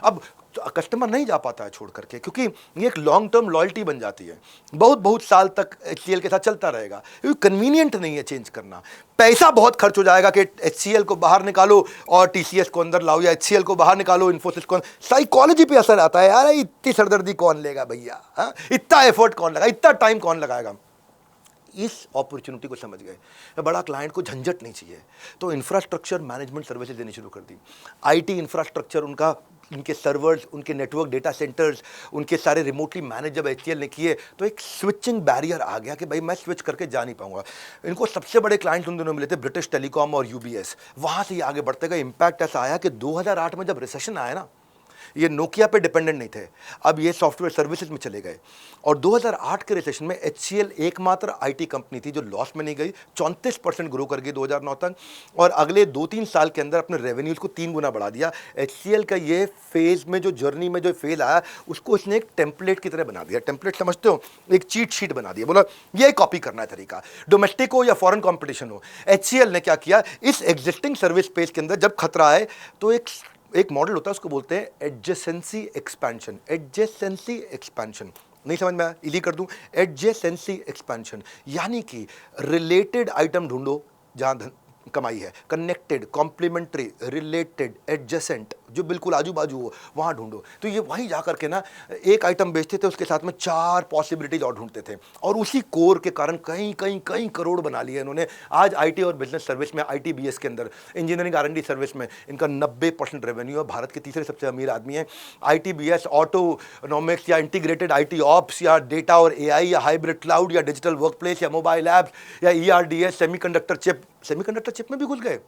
अब कस्टमर नहीं जा पाता है छोड़ करके, क्योंकि ये एक लॉन्ग टर्म लॉयल्टी बन जाती है, बहुत बहुत साल तक HCL के साथ चलता रहेगा, क्योंकि कन्वीनियंट नहीं है चेंज करना। पैसा बहुत खर्च हो जाएगा कि HCL को बाहर निकालो और TCS को अंदर लाओ, या HCL को बाहर निकालो, इन्फोसिस को। साइकोलॉजी पे असर आता है यार, इतनी सरदर्दी कौन लेगा भैया, इतना एफर्ट कौन लगाएगा, इतना टाइम कौन लगाएगा। इस अपॉर्चुनिटी को समझ गए, बड़ा क्लाइंट को झंझट नहीं चाहिए, तो इंफ्रास्ट्रक्चर मैनेजमेंट सर्विसेज देनी शुरू कर दी। IT इंफ्रास्ट्रक्चर, उनका, इनके सर्वर्स, उनके नेटवर्क डेटा सेंटर्स, उनके सारे रिमोटली मैनेज जब HCL ने किए, तो एक स्विचिंग बैरियर आ गया कि भाई मैं स्विच करके जा नहीं पाऊंगा। इनको सबसे बड़े क्लाइंट्स उन दोनों मिले थे, ब्रिटिश टेलीकॉम और UBS। वहाँ से ये आगे बढ़ते गए। इम्पैक्ट ऐसा आया कि 2008 में जब रिसेशन आया ना, ये नोकिया पे डिपेंडेंट नहीं थे, अब ये सॉफ्टवेयर सर्विसेज में चले गए। और 2008 के रिसेशन में HCL एकमात्र IT कंपनी थी जो लॉस में नहीं गई, 34% ग्रो कर गई 2009 तक, और अगले 2-3 साल के अंदर अपने रेवेन्यूज को 3 गुना बढ़ा दिया। HCL का ये फेज में जो जर्नी में जो फेज आया, उसको इसने एक टेम्पलेट की तरह बना दिया। टेम्पलेट समझते हो, एक चीट शीट बना दिया, बोला ये कॉपी करना है तरीका, डोमेस्टिक हो या फॉरेन कॉम्पिटिशन हो। HCL ने क्या किया, इस एग्जिस्टिंग सर्विस स्पेस के अंदर जब खतरा है तो एक मॉडल होता है, उसको बोलते हैं एडजेसेंसी एक्सपेंशन। एडजेसेंसी एक्सपेंशन नहीं समझ में आया, इजी कर दूं, एडजेसेंसी एक्सपेंशन यानी कि रिलेटेड आइटम ढूंढो जहां कमाई है, कनेक्टेड, कॉम्प्लीमेंट्री, रिलेटेड, एडजेसेंट, जो बिल्कुल आजू बाजू हो वहाँ ढूंढो। तो ये वहीं जा करके ना एक आइटम बेचते थे, उसके साथ में 4 पॉसिबिलिटीज और ढूंढते थे, और उसी कोर के कारण कई करोड़ बना लिए इन्होंने। आज आईटी और बिजनेस सर्विस में, आईटीबीएस के अंदर, इंजीनियरिंग R&D सर्विस में इनका 90% रेवेन्यू है। भारत के तीसरे सबसे अमीर आदमी है। आईटीबीएस, ऑटोनॉमिक्स या इंटीग्रेटेड आईटी ऑप्स या डेटा और एआई या हाइब्रिड क्लाउड या डिजिटल वर्कप्लेस या मोबाइल ऐप्स या ERDS, सेमीकंडक्टर चिप में भी घुस गए।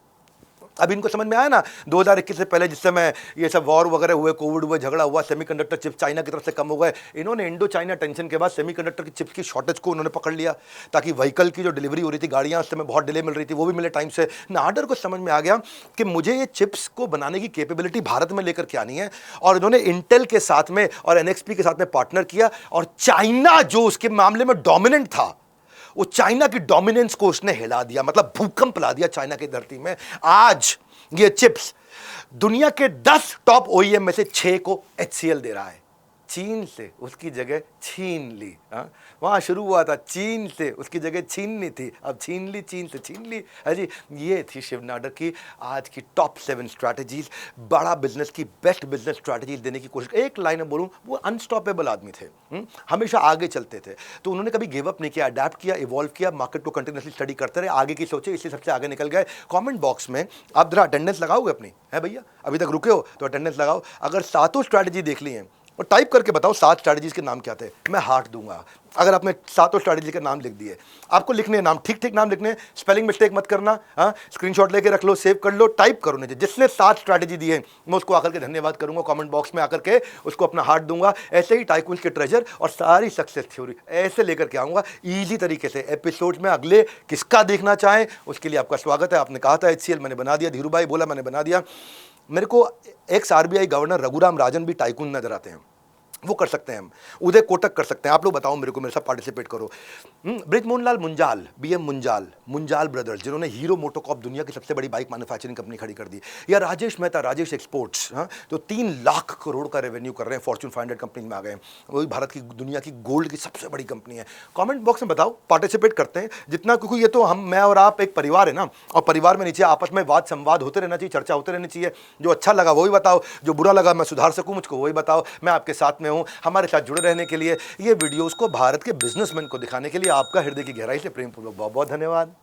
अब इनको समझ में आया ना 2021 से पहले जिस समय ये सब वॉर वगैरह हुए, कोविड हुआ, झगड़ा हुआ, सेमीकंडक्टर चिप चाइना की तरफ से कम हो गए। इन्होंने इंडो चाइना टेंशन के बाद सेमीकंडक्टर की चिप्स की शॉर्टेज को उन्होंने पकड़ लिया, ताकि व्हीकल की जो डिलीवरी हो रही थी, गाड़ियां उस समय बहुत डिले मिल रही थी, वो भी मिले टाइम से। नाडर को समझ में आ गया कि मुझे ये चिप्स को बनाने की कैपेबिलिटी भारत में लेकर के आनी है, और इन्होंने इंटेल के साथ में और NXP के साथ में पार्टनर किया, और चाइना जो उसके मामले में डोमिनेंट था, वो चाइना की डोमिनेंस को उसने हिला दिया, मतलब भूकंप ला दिया चाइना की धरती में। आज ये चिप्स दुनिया के 10 टॉप OEM में से 6 को HCL दे रहा है। चीन से उसकी जगह छीन ली। वहां शुरू हुआ था चीन से, उसकी जगह छीननी थी, अब छीन ली, चीन से छीन ली। जी, ये थी शिव नाडर की आज की टॉप 7 स्ट्रैटेजीज। बड़ा बिजनेस की बेस्ट बिजनेस स्ट्रैटेजीज देने की कोशिश। एक लाइन में बोलूं, वो अनस्टॉपेबल आदमी थे, हमेशा आगे चलते थे। तो उन्होंने कभी गिव अप नहीं किया, अडेप्ट किया, इवॉल्व किया, मार्केट को कंटिन्यूसली स्टडी करते रहे, आगे की सोचे, इसलिए सबसे आगे निकल गए। कमेंट बॉक्स में आप जरा अटेंडेंस लगाओगे अपनी, है भैया, अभी तक रुके हो तो अटेंडेंस लगाओ। अगर 7 स्ट्रैटेजी देख ली हैं और टाइप करके बताओ 7 स्ट्रैटेजीज के नाम क्या थे, मैं हार्ट दूंगा। अगर आपने 7 स्ट्रैटेजी के नाम लिख दिए, आपको लिखने नाम ठीक नाम लिखने, स्पेलिंग मिस्टेक मत करना। स्क्रीनशॉट लेके रख लो, सेव कर लो, टाइप करो नीचे। जिसने 7 स्ट्रैटेजी दी है मैं उसको आकर के धन्यवाद करूंगा, कमेंट बॉक्स में आकर के उसको अपना हार्ट दूंगा। ऐसे ही टाइकून्स के ट्रेजर और सारी सक्सेस थ्योरी ऐसे लेकर के आऊंगा ईजी तरीके से एपिसोड में। अगले किसका देखना चाहें उसके लिए आपका स्वागत है। आपने कहा था HCL, मैंने बना दिया। धीरू भाई बोला, मैंने बना दिया। मेरे को x RBI governor Raghuram Rajan भी टाइकून नजर आते हैं, वो कर सकते हैं हम। उदय कोटक कर सकते हैं। आप लोग बताओ मेरे को, मेरे साथ पार्टिसिपेट करो। ब्रिजमोहन लाल मुंजाल, BM मुंजाल ब्रदर्स, जिन्होंने हीरो मोटोकॉर्प दुनिया की सबसे बड़ी बाइक मैन्युफैक्चरिंग कंपनी खड़ी कर दी, या राजेश मेहता, राजेश एक्सपोर्ट्स, जो 3 लाख करोड़ का रेवेन्यू कर रहे हैं, फॉर्च्यून 500 कंपनी में आ गए। वही भारत की, दुनिया की गोल्ड की सबसे बड़ी कंपनी है। कमेंट बॉक्स में बताओ, पार्टिसिपेट करते हैं जितना, क्योंकि ये तो मैं और आप एक परिवार है ना, और परिवार में नीचे आपस में वाद संवाद होते रहना चाहिए, चर्चा होते रहनी चाहिए। जो अच्छा लगा वही बताओ, जो बुरा लगा मैं सुधार सकूं मुझको वही बताओ। मैं आपके साथ में हूं। हमारे साथ जुड़े रहने के लिए, ये वीडियोस को भारत के बिजनेसमैन को दिखाने के लिए आपका हृदय की गहराई से प्रेमपूर्वक बहुत बहुत धन्यवाद।